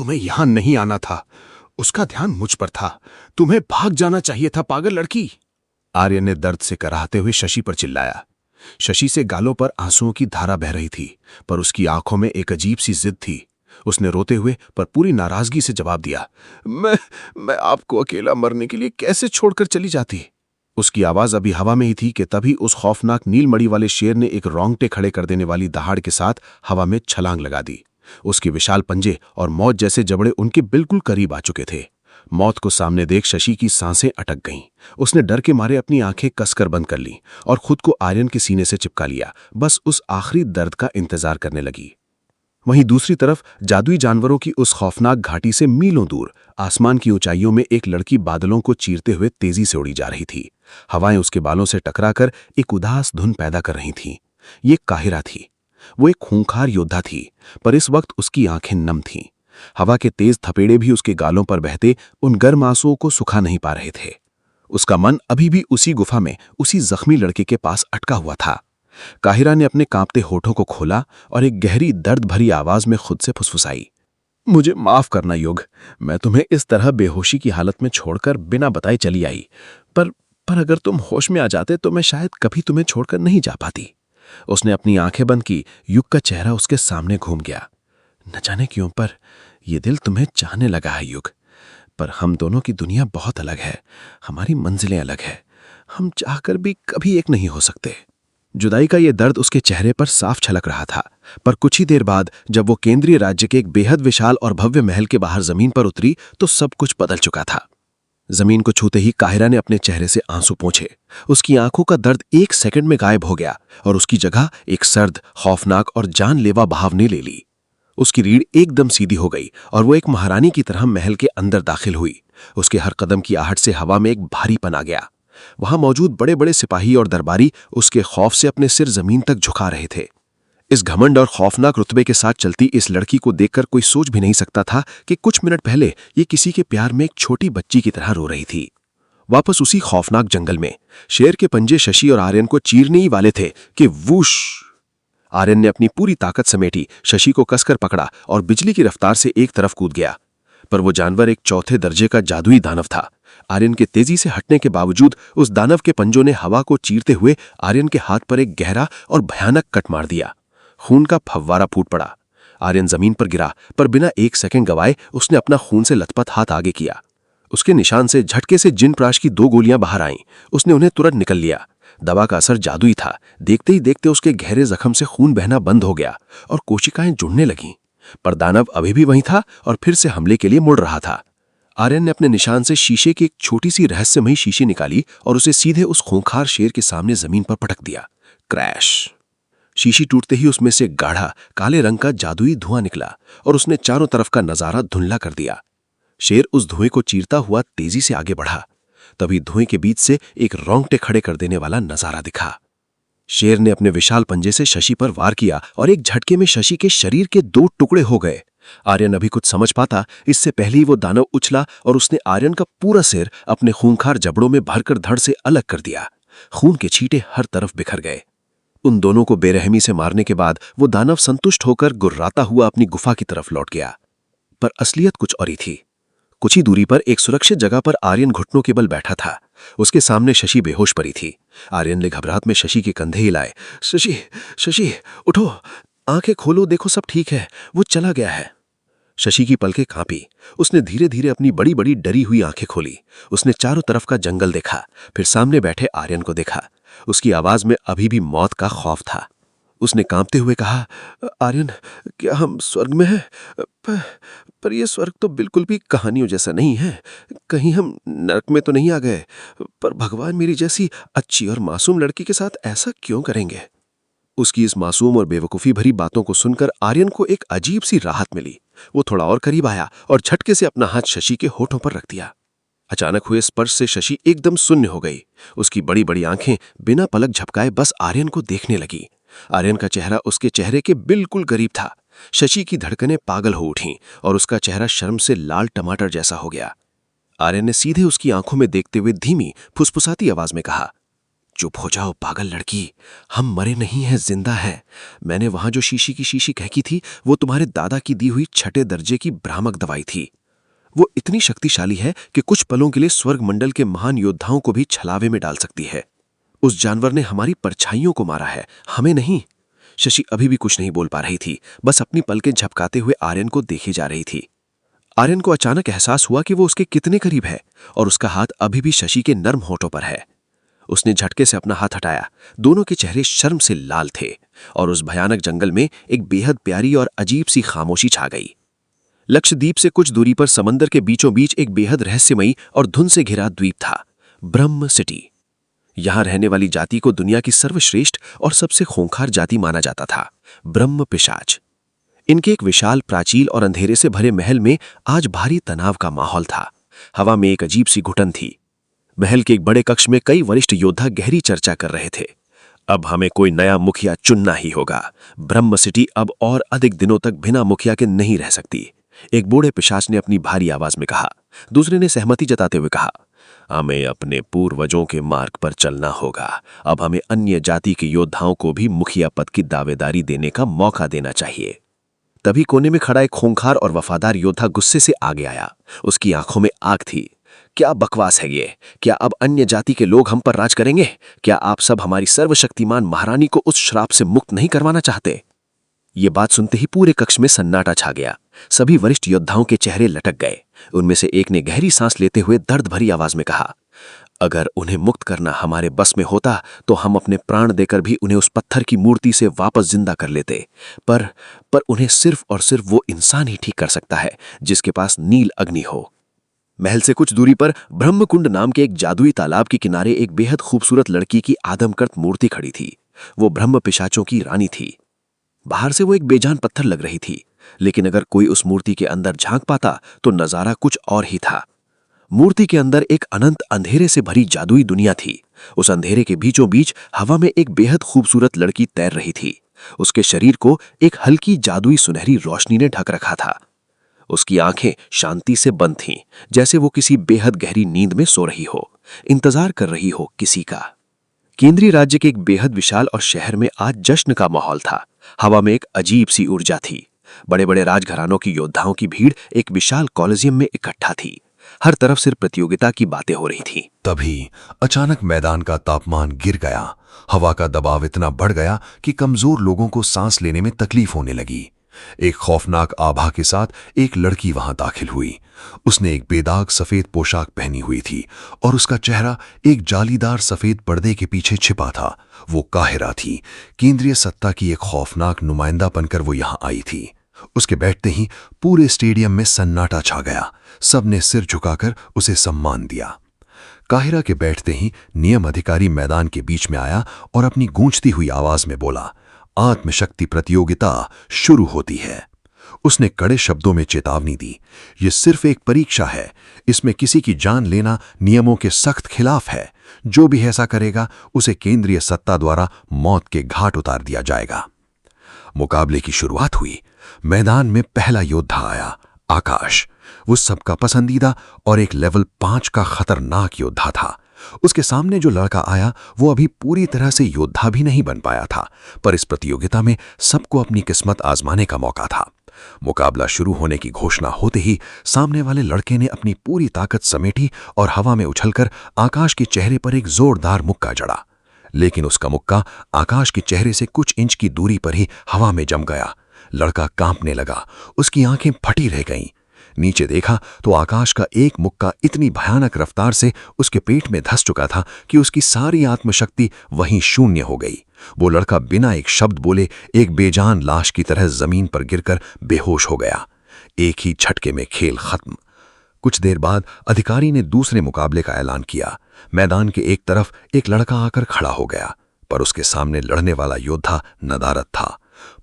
तुम्हें यहां नहीं आना था। उसका ध्यान मुझ पर था। तुम्हें भाग जाना चाहिए था, पागल लड़की। आर्यन ने दर्द से कराहते हुए शशि पर चिल्लाया। शशि से गालों पर आंसुओं की धारा बह रही थी, पर उसकी आंखों में एक अजीब सी जिद थी। उसने रोते हुए पर पूरी नाराजगी से जवाब दिया, मैं आपको अकेला मरने के लिए कैसे छोड़कर चली जाती। उसकी आवाज अभी हवा में ही थी कि तभी उस खौफनाक नीलमणि वाले शेर ने एक रोंगटे खड़े कर देने वाली दहाड़ के साथ हवा में छलांग लगा दी। उसके विशाल पंजे और मौत जैसे जबड़े उनके बिल्कुल करीब आ चुके थे। मौत को सामने देख शशि की सांसें अटक गईं। उसने डर के मारे अपनी आंखें कसकर बंद कर लीं और खुद को आर्यन के सीने से चिपका लिया, बस उस आखिरी दर्द का इंतजार करने लगी। वहीं दूसरी तरफ जादुई जानवरों की उस खौफनाक घाटी से मीलों दूर आसमान की ऊंचाइयों में एक लड़की बादलों को चीरते हुए तेजी से उड़ी जा रही थी। हवाएं उसके बालों से टकराकर एक उदास धुन पैदा कर रही थीं। ये काहिरा थी। वो एक खूंखार योद्धा थी, पर इस वक्त उसकी आंखें नम थीं। हवा के तेज थपेड़े भी उसके गालों पर बहते उन गर्म आंसुओं को सुखा नहीं पा रहे थे। उसका मन अभी भी उसी गुफा में उसी जख्मी लड़के के पास अटका हुआ था। काहिरा ने अपने कांपते होठों को खोला और एक गहरी दर्द भरी आवाज में खुद से फुसफुसाई, मुझे माफ करना युग। मैं तुम्हें इस तरह बेहोशी की हालत में छोड़कर बिना बताए चली आई, पर अगर तुम होश में आ जाते तो मैं शायद कभी तुम्हें छोड़कर नहीं जा पाती। उसने अपनी आंखें बंद की। युग का चेहरा उसके सामने घूम गया। न जाने क्यों पर यह दिल तुम्हें चाहने लगा है युग, पर हम दोनों की दुनिया बहुत अलग है। हमारी मंजिलें अलग है। हम चाहकर भी कभी एक नहीं हो सकते। जुदाई का यह दर्द उसके चेहरे पर साफ छलक रहा था, पर कुछ ही देर बाद जब वो केंद्रीय राज्य के एक बेहद विशाल और भव्य महल के बाहर जमीन पर उतरी तो सब कुछ बदल चुका था। जमीन को छूते ही काहिरा ने अपने चेहरे से आंसू पोंछे। उसकी आंखों का दर्द एक सेकंड में गायब हो गया और उसकी जगह एक सर्द, खौफनाक और जानलेवा बहाव ने ले ली। उसकी रीढ़ एकदम सीधी हो गई और वो एक महारानी की तरह महल के अंदर दाखिल हुई। उसके हर कदम की आहट से हवा में एक भारीपन आ गया। वहां मौजूद बड़े बड़े सिपाही और दरबारी उसके खौफ से अपने सिर जमीन तक झुका रहे थे। इस घमंड और खौफनाक रुतबे के साथ चलती इस लड़की को देखकर कोई सोच भी नहीं सकता था कि कुछ मिनट पहले ये किसी के प्यार में एक छोटी बच्ची की तरह रो रही थी। वापस उसी खौफनाक जंगल में शेर के पंजे शशि और आर्यन को चीरने ही वाले थे कि वूश! आर्यन ने अपनी पूरी ताकत समेटी, शशि को कसकर पकड़ा और बिजली की रफ्तार से एक तरफ कूद गया। पर वो जानवर एक चौथे दर्जे का जादुई दानव था। आर्यन के तेजी से हटने के बावजूद उस दानव के पंजों ने हवा को चीरते हुए आर्यन के हाथ पर एक गहरा और भयानक कट मार दिया। खून का फव्वारा फूट पड़ा। आर्यन जमीन पर गिरा, पर बिना एक सेकंड गवाए उसने अपना खून से लथपथ हाथ आगे किया। उसके निशान से झटके से जिन प्राश की 2 गोलियां बाहर आईं। उसने उन्हें तुरंत निकल लिया। दवा का असर जादुई था। देखते ही देखते उसके गहरे जख्म से खून बहना बंद हो गया और कोशिकाएं जुड़ने लगीं। पर दानव अभी भी वहीं था और फिर से हमले के लिए मुड़ रहा था। आर्यन ने अपने निशान से शीशे की एक छोटी सी रहस्यमयी शीशी निकाली और उसे सीधे उस खूंखार शेर के सामने जमीन पर पटक दिया। क्रैश! शीशी टूटते ही उसमें से गाढ़ा काले रंग का जादुई धुआं निकला और उसने चारों तरफ का नजारा धुंधला कर दिया। शेर उस धुएं को चीरता हुआ तेजी से आगे बढ़ा। तभी धुएं के बीच से एक रोंगटे खड़े कर देने वाला नजारा दिखा। शेर ने अपने विशाल पंजे से शशि पर वार किया और एक झटके में शशि के शरीर के 2 टुकड़े हो गए। आर्यन अभी कुछ समझ पाता इससे पहले ही वो दानव उछला और उसने आर्यन का पूरा सिर अपने खूंखार जबड़ों में भरकर धड़ से अलग कर दिया। खून के छींटे हर तरफ बिखर गए। उन दोनों को बेरहमी से मारने के बाद वो दानव संतुष्ट होकर गुर्राता हुआ अपनी गुफा की तरफ लौट गया। पर असलियत कुछ और ही थी। कुछ ही दूरी पर एक सुरक्षित जगह पर आर्यन घुटनों के बल बैठा था। उसके सामने शशि बेहोश पड़ी थी। आर्यन ने घबराहट में शशि के कंधे हिलाए। शशि, शशि, उठो, आंखें खोलो, देखो सब ठीक है, वो चला गया है। शशि की पलकें कांपी। उसने धीरे धीरे अपनी बड़ी बड़ी डरी हुई आंखें खोली। उसने चारों तरफ का जंगल देखा, फिर सामने बैठे आर्यन को देखा। उसकी आवाज में अभी भी मौत का खौफ था। उसने कांपते हुए कहा, आर्यन, क्या हम स्वर्ग में हैं? पर यह स्वर्ग तो बिल्कुल भी कहानियों जैसा नहीं है। कहीं हम नरक में तो नहीं आ गए? पर भगवान मेरी जैसी अच्छी और मासूम लड़की के साथ ऐसा क्यों करेंगे? उसकी इस मासूम और बेवकूफ़ी भरी बातों को सुनकर आर्यन को एक अजीब सी राहत मिली। वो थोड़ा और करीब आया और झटके से अपना हाथ शशि के होठों पर रख दिया। अचानक हुए स्पर्श से शशि एकदम शून्य हो गई। उसकी बड़ी बड़ी आंखें बिना पलक झपकाए बस आर्यन को देखने लगी। आर्यन का चेहरा उसके चेहरे के बिल्कुल करीब था। शशि की धड़कनें पागल हो उठीं और उसका चेहरा शर्म से लाल टमाटर जैसा हो गया। आर्यन ने सीधे उसकी आंखों में देखते हुए धीमी फुसफुसाती आवाज में कहा, चुप हो जाओ पागल लड़की, हम मरे नहीं हैं, जिंदा हैं। मैंने वहां जो शीशी की शीशी फेंकी थी वो तुम्हारे दादा की दी हुई 6 दर्जे की भ्रामक दवाई थी। वो इतनी शक्तिशाली है कि कुछ पलों के लिए स्वर्ग मंडल के महान योद्धाओं को भी छलावे में डाल सकती है। उस जानवर ने हमारी परछाइयों को मारा है, हमें नहीं। शशि अभी भी कुछ नहीं बोल पा रही थी, बस अपनी पलकें झपकाते हुए आर्यन को देखे जा रही थी। आर्यन को अचानक एहसास हुआ कि वो उसके कितने करीब है और उसका हाथ अभी भी शशि के नर्म होठों पर है। उसने झटके से अपना हाथ हटाया। दोनों के चेहरे शर्म से लाल थे और उस भयानक जंगल में एक बेहद प्यारी और अजीब सी खामोशी छा गई। लक्षद्वीप से कुछ दूरी पर समंदर के बीचों बीच एक बेहद रहस्यमयी और धुंध से घिरा द्वीप था, ब्रह्म सिटी। यहां रहने वाली जाति को दुनिया की सर्वश्रेष्ठ और सबसे खूंखार जाति माना जाता था, ब्रह्म पिशाच। इनके एक विशाल प्राचील और अंधेरे से भरे महल में आज भारी तनाव का माहौल था। हवा में एक अजीब सी घुटन थी। महल के एक बड़े कक्ष में कई वरिष्ठ योद्धा गहरी चर्चा कर रहे थे। अब हमें कोई नया मुखिया चुनना ही होगा। ब्रह्म सिटी अब और अधिक दिनों तक बिना मुखिया के नहीं रह सकती, एक बूढ़े पिशाच ने अपनी भारी आवाज में कहा। दूसरे ने सहमति जताते हुए कहा, हमें अपने पूर्वजों के मार्ग पर चलना होगा। अब हमें अन्य जाति के योद्धाओं को भी मुखिया पद की दावेदारी देने का मौका देना चाहिए। तभी कोने में खड़ा एक खूंखार और वफादार योद्धा गुस्से से आगे आया। उसकी आंखों में आग थी। क्या बकवास है ये? क्या अब अन्य जाति के लोग हम पर राज करेंगे? क्या आप सब हमारी सर्वशक्तिमान महारानी को उस श्राप से मुक्त नहीं करवाना चाहते? ये बात सुनते ही पूरे कक्ष में सन्नाटा छा गया। सभी वरिष्ठ योद्धाओं के चेहरे लटक गए। उनमें से एक ने गहरी सांस लेते हुए दर्द भरी आवाज में कहा, अगर उन्हें मुक्त करना हमारे बस में होता तो हम अपने प्राण देकर भी उन्हें उस पत्थर की मूर्ति से वापस जिंदा कर लेते। पर उन्हें सिर्फ और सिर्फ वो इंसान ही ठीक कर सकता है जिसके पास नील अग्नि हो। महल से कुछ दूरी पर ब्रह्मकुंड नाम के एक जादुई तालाब के किनारे एक बेहद खूबसूरत लड़की की आदमकर्त मूर्ति खड़ी थी। वो ब्रह्म पिशाचों की रानी थी। बाहर से वो एक बेजान पत्थर लग रही थी, लेकिन अगर कोई उस मूर्ति के अंदर झांक पाता तो नजारा कुछ और ही था। मूर्ति के अंदर एक अनंत अंधेरे से भरी जादुई दुनिया थी। उस अंधेरे के बीचों बीच हवा में एक बेहद खूबसूरत लड़की तैर रही थी। उसके शरीर को एक हल्की जादुई सुनहरी रोशनी ने ढक रखा था। उसकी आंखें शांति से बंद थीं, जैसे वो किसी बेहद गहरी नींद में सो रही हो, इंतजार कर रही हो किसी का। केंद्रीय राज्य के एक बेहद विशाल और शहर में आज जश्न का माहौल था। हवा में एक अजीब सी ऊर्जा थी। बड़े बड़े राजघरानों की योद्धाओं की भीड़ एक विशाल कॉलेजियम में इकट्ठा थी। हर तरफ सिर्फ प्रतियोगिता की बातें हो रही थी। तभी अचानक मैदान का तापमान गिर गया। हवा का दबाव इतना बढ़ गया कि कमजोर लोगों को सांस लेने में तकलीफ होने लगी। एक खौफनाक आभा के साथ एक लड़की वहां दाखिल हुई। उसने एक बेदाग सफेद पोशाक पहनी हुई थी और उसका चेहरा एक जालीदार सफेद पर्दे के पीछे छिपा था। वो काहिरा थी। केंद्रीय सत्ता की एक खौफनाक नुमाइंदा बनकर वो यहां आई थी। उसके बैठते ही पूरे स्टेडियम में सन्नाटा छा गया। सबने सिर झुकाकर उसे सम्मान दिया। काहिरा के बैठते ही नियम अधिकारी मैदान के बीच में आया और अपनी गूंजती हुई आवाज में बोला, आत्मशक्ति प्रतियोगिता शुरू होती है। उसने कड़े शब्दों में चेतावनी दी, यह सिर्फ एक परीक्षा है। इसमें किसी की जान लेना नियमों के सख्त खिलाफ है। जो भी ऐसा करेगा उसे केंद्रीय सत्ता द्वारा मौत के घाट उतार दिया जाएगा। मुकाबले की शुरुआत हुई। मैदान में पहला योद्धा आया, आकाश। वो सबका पसंदीदा और एक लेवल 5 का खतरनाक योद्धा था। उसके सामने जो लड़का आया वो अभी पूरी तरह से योद्धा भी नहीं बन पाया था, पर इस प्रतियोगिता में सबको अपनी किस्मत आजमाने का मौका था। मुकाबला शुरू होने की घोषणा होते ही सामने वाले लड़के ने अपनी पूरी ताकत समेटी और हवा में उछलकर आकाश के चेहरे पर एक जोरदार मुक्का जड़ा। लेकिन उसका मुक्का आकाश के चेहरे से कुछ इंच की दूरी पर ही हवा में जम गया। लड़का कांपने लगा, उसकी आंखें फटी रह गईं। नीचे देखा तो आकाश का एक मुक्का इतनी भयानक रफ्तार से उसके पेट में धंस चुका था कि उसकी सारी आत्मशक्ति वहीं शून्य हो गई। वो लड़का बिना एक शब्द बोले एक बेजान लाश की तरह जमीन पर गिरकर बेहोश हो गया। एक ही झटके में खेल खत्म। कुछ देर बाद अधिकारी ने दूसरे मुकाबले का ऐलान किया। मैदान के एक तरफ एक लड़का आकर खड़ा हो गया, पर उसके सामने लड़ने वाला योद्धा नदारद था।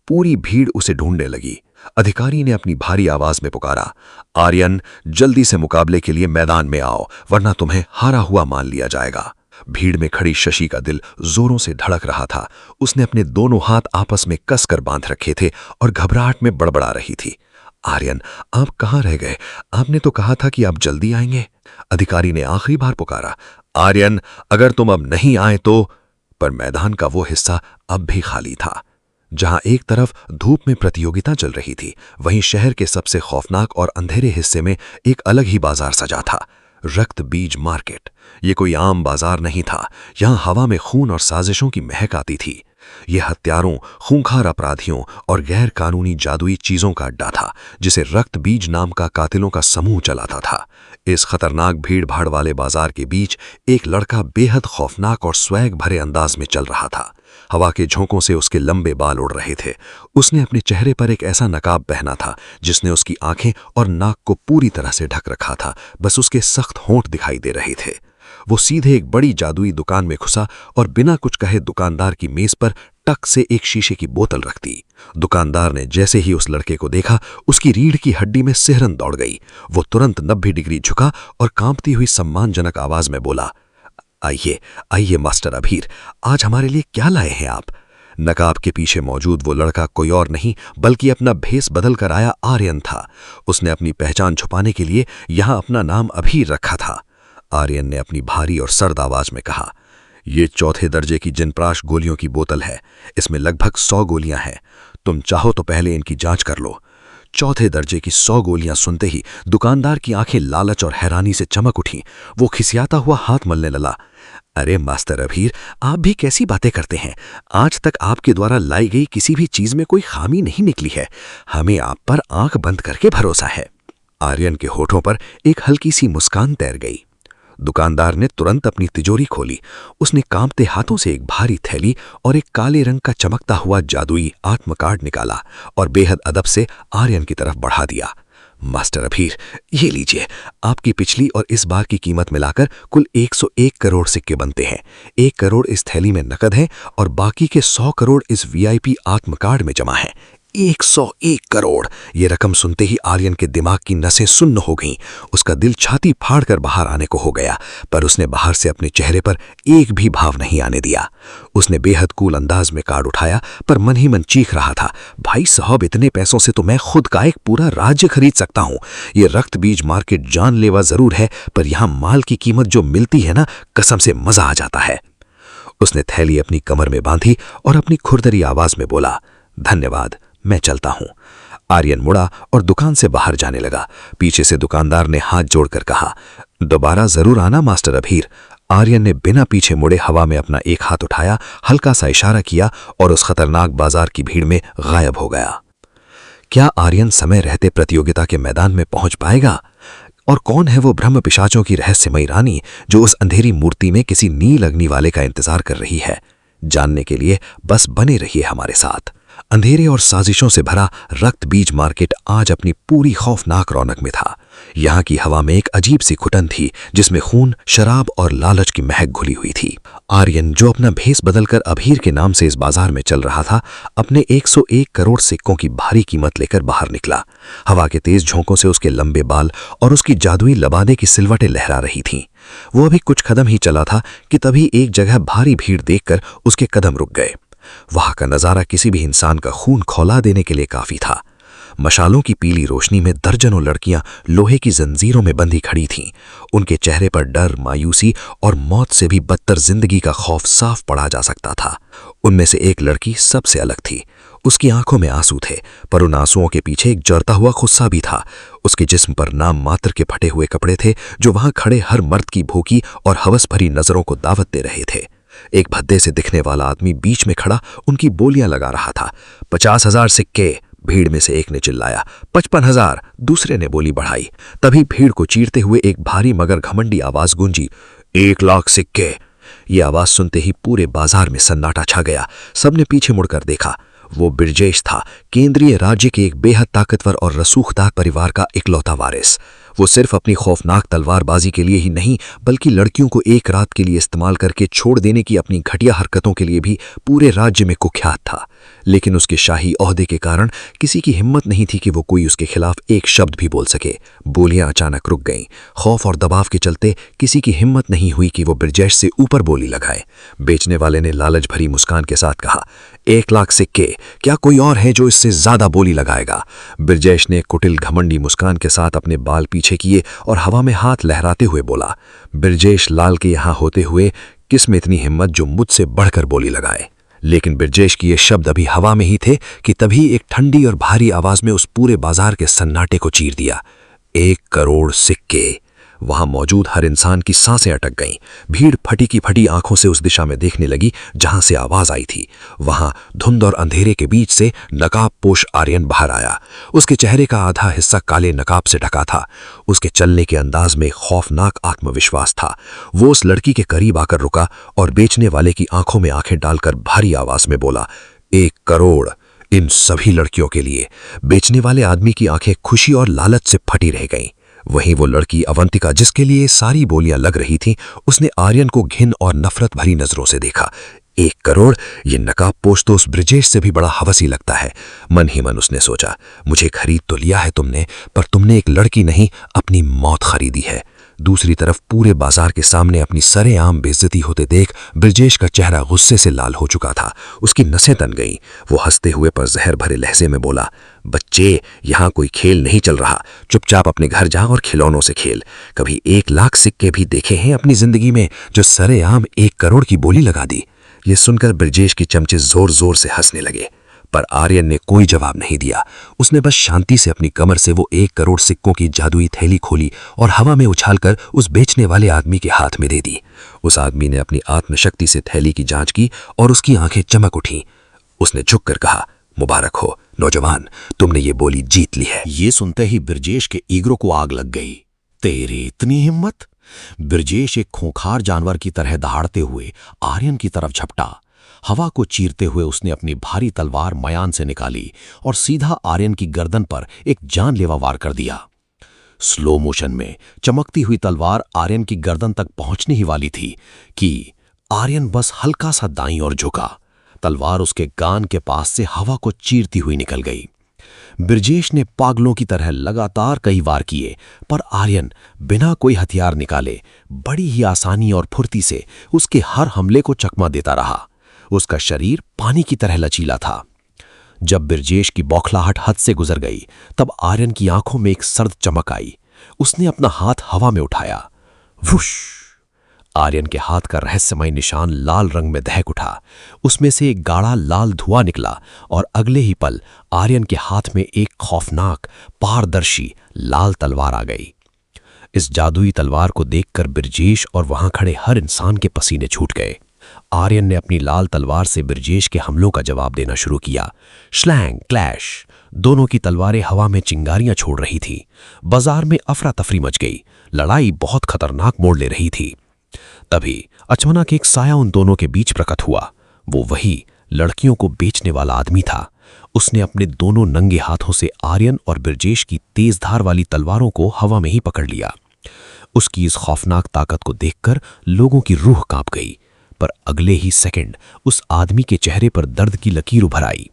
पूरी भीड़ उसे ढूंढने लगी। अधिकारी ने अपनी भारी आवाज में पुकारा, आर्यन, जल्दी से मुकाबले के लिए मैदान में आओ, वरना तुम्हें हारा हुआ मान लिया जाएगा। भीड़ में खड़ी शशि का दिल जोरों से धड़क रहा था। उसने अपने दोनों हाथ आपस में कसकर बांध रखे थे और घबराहट में बड़बड़ा रही थी। आर्यन, आप कहाँ रह गए? आपने तो कहा था कि आप जल्दी आएंगे। अधिकारी ने आखिरी बार पुकारा, आर्यन, अगर तुम अब नहीं आए तो। पर मैदान का वो हिस्सा अब भी खाली था। जहां एक तरफ धूप में प्रतियोगिता चल रही थी, वहीं शहर के सबसे खौफनाक और अंधेरे हिस्से में एक अलग ही बाजार सजा था, रक्त बीज मार्केट। ये कोई आम बाजार नहीं था। यहां हवा में खून और साजिशों की महक आती थी। यह हत्यारों, खूंखार अपराधियों और गैर कानूनी जादुई चीजों का अड्डा था, जिसे रक्त बीज नाम का कातिलों का समूह चलाता था। इस खतरनाक भीड़ भाड़ वाले बाजार के बीच एक लड़का बेहद खौफनाक और स्वैग भरे अंदाज में चल रहा था। हवा के झोंकों से उसके लंबे बाल उड़ रहे थे। उसने अपने चेहरे पर एक ऐसा नकाब पहना था जिसने उसकी आंखें और नाक को पूरी तरह से ढक रखा था। बस उसके सख्त होंठ दिखाई दे रहे थे। वो सीधे एक बड़ी जादुई दुकान में घुसा और बिना कुछ कहे दुकानदार की मेज पर टक से एक शीशे की बोतल रख दी। दुकानदार ने जैसे ही उस लड़के को देखा, उसकी रीढ़ की हड्डी में सिहरन दौड़ गई। वो तुरंत 90 डिग्री झुका और कांपती हुई सम्मानजनक आवाज में बोला, आइए आइए मास्टर अभीर, आज हमारे लिए क्या लाए हैं आप? नकाब के पीछे मौजूद वो लड़का कोई और नहीं बल्कि अपना भेस बदल कर आया आर्यन था। उसने अपनी पहचान छुपाने के लिए यहां अपना नाम अभीर रखा था। आर्यन ने अपनी भारी और सर्द आवाज में कहा, ये चौथे दर्जे की जिनप्राश गोलियों की बोतल है। इसमें लगभग 100 गोलियां हैं। तुम चाहो तो पहले इनकी जांच कर लो। चौथे दर्जे की 100 गोलियां सुनते ही दुकानदार की आंखें लालच और हैरानी से चमक उठीं। वो खिसियाता हुआ हाथ मलने लगा। अरे मास्टर अभीर, आप भी कैसी बातें करते हैं? आज तक आपके द्वारा लाई गई किसी भी चीज में कोई खामी नहीं निकली है। हमें आप पर आंख बंद करके भरोसा है। आर्यन के होठों पर एक हल्की सी मुस्कान तैर गई। दुकानदार ने तुरंत अपनी तिजोरी खोली। उसने कांपते हाथों से एक भारी थैली और एक काले रंग का चमकता हुआ जादुई आत्म कार्ड निकाला और बेहद अदब से आर्यन की तरफ बढ़ा दिया। मास्टर अभीर, ये लीजिए, आपकी पिछली और इस बार की कीमत मिलाकर कुल 101 करोड़ सिक्के बनते हैं। 1 करोड़ इस थैली में नकद है और बाकी के 100 करोड़ इस वीआईपी आत्म कार्ड में जमा है। 101 करोड़! ये रकम सुनते ही आर्यन के दिमाग की नसें सुन्न हो गईं। उसका दिल छाती फाड़कर बाहर आने को हो गया, पर उसने बाहर से अपने चेहरे पर एक भी भाव नहीं आने दिया। उसने बेहद कूल अंदाज में कार्ड उठाया, पर मन ही मन चीख रहा था, भाई साहब, इतने पैसों से तो मैं खुद का एक पूरा राज्य खरीद सकता हूं। ये रक्त बीज मार्केट जानलेवा जरूर है, पर यहां माल की कीमत जो मिलती है ना, कसम से मजा आ जाता है। उसने थैली अपनी कमर में बांधी और अपनी खुरदरी आवाज में बोला, धन्यवाद, मैं चलता हूं। आर्यन मुड़ा और दुकान से बाहर जाने लगा। पीछे से दुकानदार ने हाथ जोड़कर कहा, दोबारा जरूर आना मास्टर अभीर। आर्यन ने बिना पीछे मुड़े हवा में अपना एक हाथ उठाया, हल्का सा इशारा किया और उस खतरनाक बाजार की भीड़ में गायब हो गया। क्या आर्यन समय रहते प्रतियोगिता के मैदान में पहुंच पाएगा? और कौन है वो ब्रह्म पिशाचों की रहस्यमयी रानी जो उस अंधेरी मूर्ति में किसी नील अग्नि वाले का इंतजार कर रही है? जानने के लिए बस बने रहिए हमारे साथ। अंधेरे और साजिशों से भरा रक्त बीज मार्केट आज अपनी पूरी खौफनाक रौनक में था। यहाँ की हवा में एक अजीब सी घुटन थी जिसमें खून, शराब और लालच की महक घुली हुई थी। आर्यन, जो अपना भेस बदलकर अभीर के नाम से इस बाजार में चल रहा था, अपने 101 करोड़ सिक्कों की भारी कीमत लेकर बाहर निकला। हवा के तेज झोंकों से उसके लंबे बाल और उसकी जादुई लबादे की सिलवटें लहरा रही थीं। वो अभी कुछ कदम ही चला था कि तभी एक जगह भारी भीड़ देखकर उसके कदम रुक गए। वहां का नजारा किसी भी इंसान का खून खौला देने के लिए काफी था। मशालों की पीली रोशनी में दर्जनों लड़कियां लोहे की जंजीरों में बंधी खड़ी थीं। उनके चेहरे पर डर, मायूसी और मौत से भी बदतर जिंदगी का खौफ साफ पढ़ा जा सकता था। उनमें से एक लड़की सबसे अलग थी। उसकी आंखों में आंसू थे, पर उन आंसुओं के पीछे एक जरता हुआ गुस्सा भी था। उसके जिस्म पर नाम मात्र के फटे हुए कपड़े थे जो वहां खड़े हर मर्द की भूखी और हवस भरी नजरों को दावत दे रहे थे। एक भद्दे से दिखने वाला आदमी बीच में खड़ा उनकी बोलियां लगा रहा था। 50,000 सिक्के, भीड़ में से एक ने चिल्लाया। 55,000, दूसरे ने बोली बढ़ाई। तभी भीड़ को चीरते हुए एक भारी मगर घमंडी आवाज गूंजी, 1 लाख सिक्के। ये आवाज सुनते ही पूरे बाजार में सन्नाटा छा गया। सबने पीछे मुड़कर देखा। वो बिरजेश था, केंद्रीय राज्य के एक बेहद ताकतवर और रसूखदार परिवार का इकलौता वारिस। वो सिर्फ अपनी खौफनाक तलवारबाजी के लिए ही नहीं, बल्कि लड़कियों को एक रात के लिए इस्तेमाल करके छोड़ देने की अपनी घटिया हरकतों के लिए भी पूरे राज्य में कुख्यात था। लेकिन उसके शाही ओहदे के कारण किसी की हिम्मत नहीं थी कि वो कोई उसके खिलाफ एक शब्द भी बोल सके। बोलियां अचानक रुक गईं। खौफ और दबाव के चलते किसी की हिम्मत नहीं हुई कि वो बिरजेश से ऊपर बोली लगाए। बेचने वाले ने लालच भरी मुस्कान के साथ कहा, 1 लाख सिक्के, क्या कोई और है जो इससे ज्यादा बोली लगाएगा? बिरजेश ने कुटिल घमंडी मुस्कान के साथ अपने बाल पीछे किए और हवा में हाथ लहराते हुए बोला, बिरजेश लाल के यहां होते हुए किसमें इतनी हिम्मत जो मुझसे बढ़कर बोली लगाए। लेकिन बिरजेश की ये शब्द अभी हवा में ही थे कि तभी एक ठंडी और भारी आवाज में उस पूरे बाजार के सन्नाटे को चीर दिया। 1 करोड़ सिक्के। वहां मौजूद हर इंसान की सांसें अटक गईं। भीड़ फटी की फटी आंखों से उस दिशा में देखने लगी जहां से आवाज आई थी। वहां धुंध और अंधेरे के बीच से नकाबपोश आर्यन बाहर आया। उसके चेहरे का आधा हिस्सा काले नकाब से ढका था। उसके चलने के अंदाज में खौफनाक आत्मविश्वास था। वो उस लड़की के करीब आकर रुका और बेचने वाले की आंखों में आंखें डालकर भारी आवाज में बोला, 1 करोड़ इन सभी लड़कियों के लिए। बेचने वाले आदमी की आंखें खुशी और लालच से फटी रह गईं। वहीं वो लड़की अवंतिका, जिसके लिए सारी बोलियां लग रही थीं, उसने आर्यन को घिन और नफरत भरी नजरों से देखा। 1 करोड़, ये नकाबपोश तो उस ब्रिजेश से भी बड़ा हवसी लगता है। मन ही मन उसने सोचा, मुझे खरीद तो लिया है तुमने, पर तुमने एक लड़की नहीं, अपनी मौत खरीदी है। दूसरी तरफ पूरे बाजार के सामने अपनी सरेआम बेइज्जती होते देख ब्रिजेश का चेहरा गुस्से से लाल हो चुका था। उसकी नसें तन गईं। वो हंसते हुए पर जहर भरे लहजे में बोला, बच्चे, यहाँ कोई खेल नहीं चल रहा। चुपचाप अपने घर जा और खिलौनों से खेल। कभी 1 लाख सिक्के भी देखे हैं अपनी जिंदगी में, जो सरेआम 1 करोड़ की बोली लगा दी? ये सुनकर ब्रिजेश के चमचे जोर जोर से हंसने लगे, पर आर्यन ने कोई जवाब नहीं दिया। उसने बस शांति से अपनी कमर से वो 1 करोड़ सिक्कों की जादुई थैली खोली और हवा में उछालकर उस बेचने वाले आदमी के हाथ में दे दी। उस आदमी ने अपनी आत्मशक्ति से थैली की जांच की और उसकी आंखें चमक उठीं। उसने झुककर कहा, मुबारक हो नौजवान, तुमने ये बोली जीत ली है। ये सुनते ही ब्रिजेश के ईगो को आग लग गई। तेरी इतनी हिम्मत? ब्रिजेश एक खूंखार जानवर की तरह दहाड़ते हुए आर्यन की तरफ झपटा। हवा को चीरते हुए उसने अपनी भारी तलवार मयान से निकाली और सीधा आर्यन की गर्दन पर एक जानलेवा वार कर दिया। स्लो मोशन में चमकती हुई तलवार आर्यन की गर्दन तक पहुंचने ही वाली थी कि आर्यन बस हल्का सा दाईं ओर झुका। तलवार उसके कान के पास से हवा को चीरती हुई निकल गई। ब्रिजेश ने पागलों की तरह लगातार कई वार किए, पर आर्यन बिना कोई हथियार निकाले बड़ी ही आसानी और फुर्ती से उसके हर हमले को चकमा देता रहा। उसका शरीर पानी की तरह लचीला था। जब ब्रिजेश की बौखलाहट हद से गुजर गई, तब आर्यन की आंखों में एक सर्द चमक आई। उसने अपना हाथ हवा में उठाया। वुश! आर्यन के हाथ का रहस्यमय निशान लाल रंग में दहक उठा। उसमें से एक गाढ़ा लाल धुआं निकला और अगले ही पल आर्यन के हाथ में एक खौफनाक, पारदर्शी लाल तलवार आ गई। इस जादुई तलवार को देखकर ब्रिजेश और वहां खड़े हर इंसान के पसीने छूट गए। आर्यन ने अपनी लाल तलवार से ब्रिजेश के हमलों का जवाब देना शुरू किया। श्लैंग क्लैश! दोनों की तलवारें हवा में चिंगारियां छोड़ रही थी। बाजार में अफरा तफरी मच गई। लड़ाई बहुत खतरनाक मोड़ ले रही थी। तभी अचानक एक साया उन दोनों के बीच प्रकट हुआ। वो वही लड़कियों को बेचने वाला आदमी था। उसने अपने दोनों नंगे हाथों से आर्यन और ब्रिजेश की तेज धार वाली तलवारों को हवा में ही पकड़ लिया। उसकी इस खौफनाक ताकत को देखकर लोगों की रूह कांप गई, पर अगले ही सेकंड उस आदमी के चेहरे पर दर्द की लकीर उभर आई।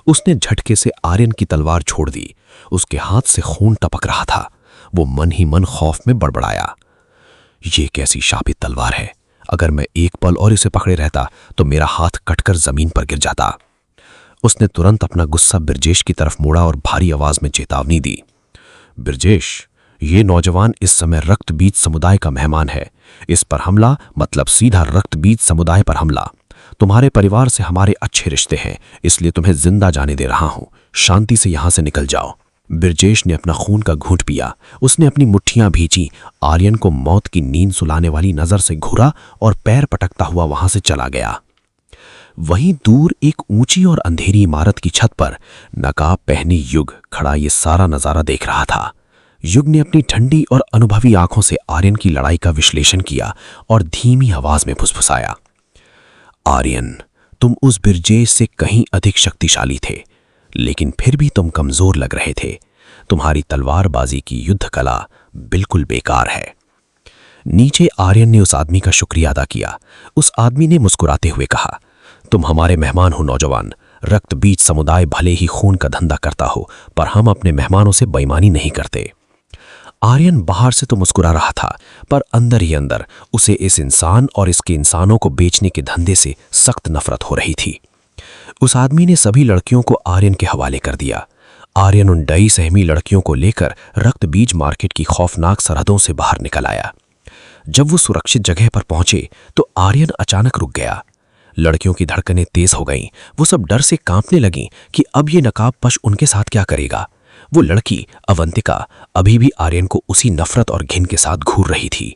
उसने झटके से आर्यन की तलवार छोड़ दी। उसके हाथ से खून टपक रहा था। वो मन ही मन खौफ में बड़बड़ाया, ये कैसी शापित तलवार है? अगर मैं एक पल और इसे पकड़े रहता तो मेरा हाथ कटकर जमीन पर गिर जाता। उसने तुरंत अपना गुस्सा ब्रिजेश की तरफ मोड़ा और भारी आवाज में चेतावनी दी, ब्रिजेश, ये नौजवान इस समय रक्तबीज समुदाय का मेहमान है। इस पर हमला मतलब सीधा रक्तबीज समुदाय पर हमला। तुम्हारे परिवार से हमारे अच्छे रिश्ते हैं, इसलिए तुम्हें जिंदा जाने दे रहा हूं। शांति से यहां से निकल जाओ। ब्रिजेश ने अपना खून का घूंट पिया। उसने अपनी मुट्ठियां भींची, आर्यन को मौत की नींद सुलाने वाली नजर से घूरा और पैर पटकता हुआ वहां से चला गया। वहीं दूर एक ऊंची और अंधेरी इमारत की छत पर नकाब पहनी युग खड़ा ये सारा नजारा देख रहा था। युग ने अपनी ठंडी और अनुभवी आंखों से आर्यन की लड़ाई का विश्लेषण किया और धीमी आवाज में फुसफुसाया, आर्यन, तुम उस ब्रिजेश से कहीं अधिक शक्तिशाली थे, लेकिन फिर भी तुम कमजोर लग रहे थे। तुम्हारी तलवारबाजी की युद्ध कला बिल्कुल बेकार है। नीचे आर्यन ने उस आदमी का शुक्रिया अदा किया। उस आदमी ने मुस्कुराते हुए कहा, तुम हमारे मेहमान हो नौजवान। रक्तबीज समुदाय भले ही खून का धंधा करता हो, पर हम अपने मेहमानों से बेईमानी नहीं करते। आर्यन बाहर से तो मुस्कुरा रहा था, पर अंदर ही अंदर उसे इस इंसान और इसके इंसानों को बेचने के धंधे से सख्त नफरत हो रही थी। उस आदमी ने सभी लड़कियों को आर्यन के हवाले कर दिया। आर्यन उन डई सहमी लड़कियों को लेकर रक्तबीज मार्केट की खौफनाक सरहदों से बाहर निकल आया। जब वो सुरक्षित जगह पर पहुंचे तो आर्यन अचानक रुक गया। लड़कियों की धड़कनें तेज हो गईं। वो सब डर से कांपने लगीं कि अब ये नकाबपोश उनके साथ क्या करेगा। वो लड़की अवंतिका अभी भी आर्यन को उसी नफरत और घिन के साथ घूर रही थी।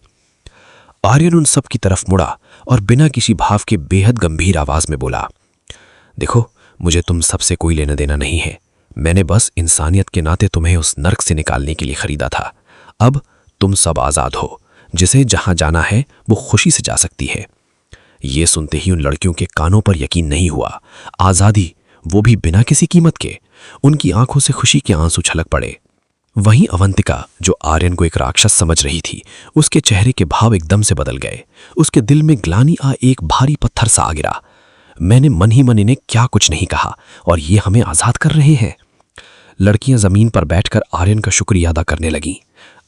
आर्यन उन सब की तरफ मुड़ा और बिना किसी भाव के बेहद गंभीर आवाज में बोला, देखो, मुझे तुम सबसे कोई लेना देना नहीं है। मैंने बस इंसानियत के नाते तुम्हें उस नर्क से निकालने के लिए खरीदा था। अब तुम सब आजाद हो। जिसे जहां जाना है वो खुशी से जा सकती है। ये सुनते ही उन लड़कियों के कानों पर यकीन नहीं हुआ। आजादी, वो भी बिना किसी कीमत के। उनकी आंखों से खुशी के आंसू छलक पड़े। वहीं अवंतिका, जो आर्यन को एक राक्षस समझ रही थी, उसके चेहरे के भाव एकदम से बदल गए। उसके दिल में ग्लानि एक भारी पत्थर सा आ गिरा। मैंने मन ही मन इन्हें क्या कुछ नहीं कहा और ये हमें आजाद कर रहे हैं। लड़कियां जमीन पर बैठकर आर्यन का शुक्रिया अदा करने लगीं।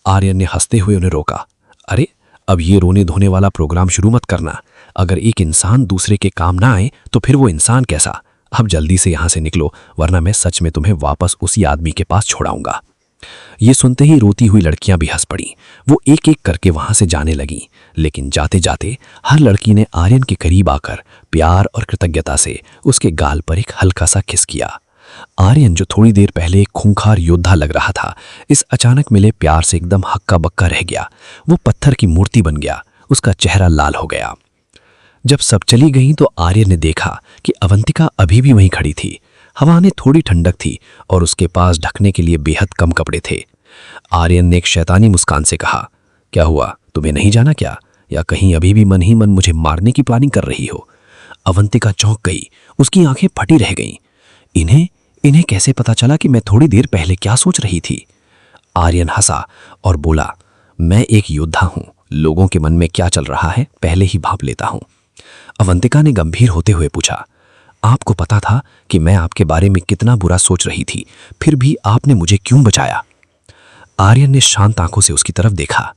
आर्यन ने हंसते हुए उन्हें रोका। अरे, अब ये रोने धोने वाला प्रोग्राम शुरू मत करना। अगर एक इंसान दूसरे के काम ना आए तो फिर वो इंसान कैसा। अब जल्दी से यहां से निकलो, वरना मैं सच में तुम्हें वापस उसी आदमी के पास छोड़ाऊंगा। ये सुनते ही रोती हुई लड़कियां भी हंस पड़ीं। वो एक एक करके वहां से जाने लगीं, लेकिन जाते जाते हर लड़की ने आर्यन के करीब आकर प्यार और कृतज्ञता से उसके गाल पर एक हल्का सा किस किया। आर्यन, जो थोड़ी देर पहले एक खूंखार योद्धा लग रहा था, इस अचानक मिले प्यार से एकदम हक्का बक्का रह गया। वो पत्थर की मूर्ति बन गया। उसका चेहरा लाल हो गया। जब सब चली गईं तो आर्यन ने देखा कि अवंतिका अभी भी वहीं खड़ी थी। हवा में थोड़ी ठंडक थी और उसके पास ढकने के लिए बेहद कम कपड़े थे। आर्यन ने एक शैतानी मुस्कान से कहा, क्या हुआ, तुम्हें नहीं जाना क्या? या कहीं अभी भी मन ही मन मुझे मारने की प्लानिंग कर रही हो? अवंतिका चौंक गई। उसकी आंखें फटी रह गईं। इन्हें कैसे पता चला कि मैं थोड़ी देर पहले क्या सोच रही थी? आर्यन हंसा और बोला, मैं एक योद्धा हूं। लोगों के मन में क्या चल रहा है पहले ही भांप लेता हूं। अवंतिका ने गंभीर होते हुए पूछा, आपको पता था कि मैं आपके बारे में कितना बुरा सोच रही थी, फिर भी आपने मुझे क्यों बचाया? आर्यन ने शांत आंखों से उसकी तरफ देखा।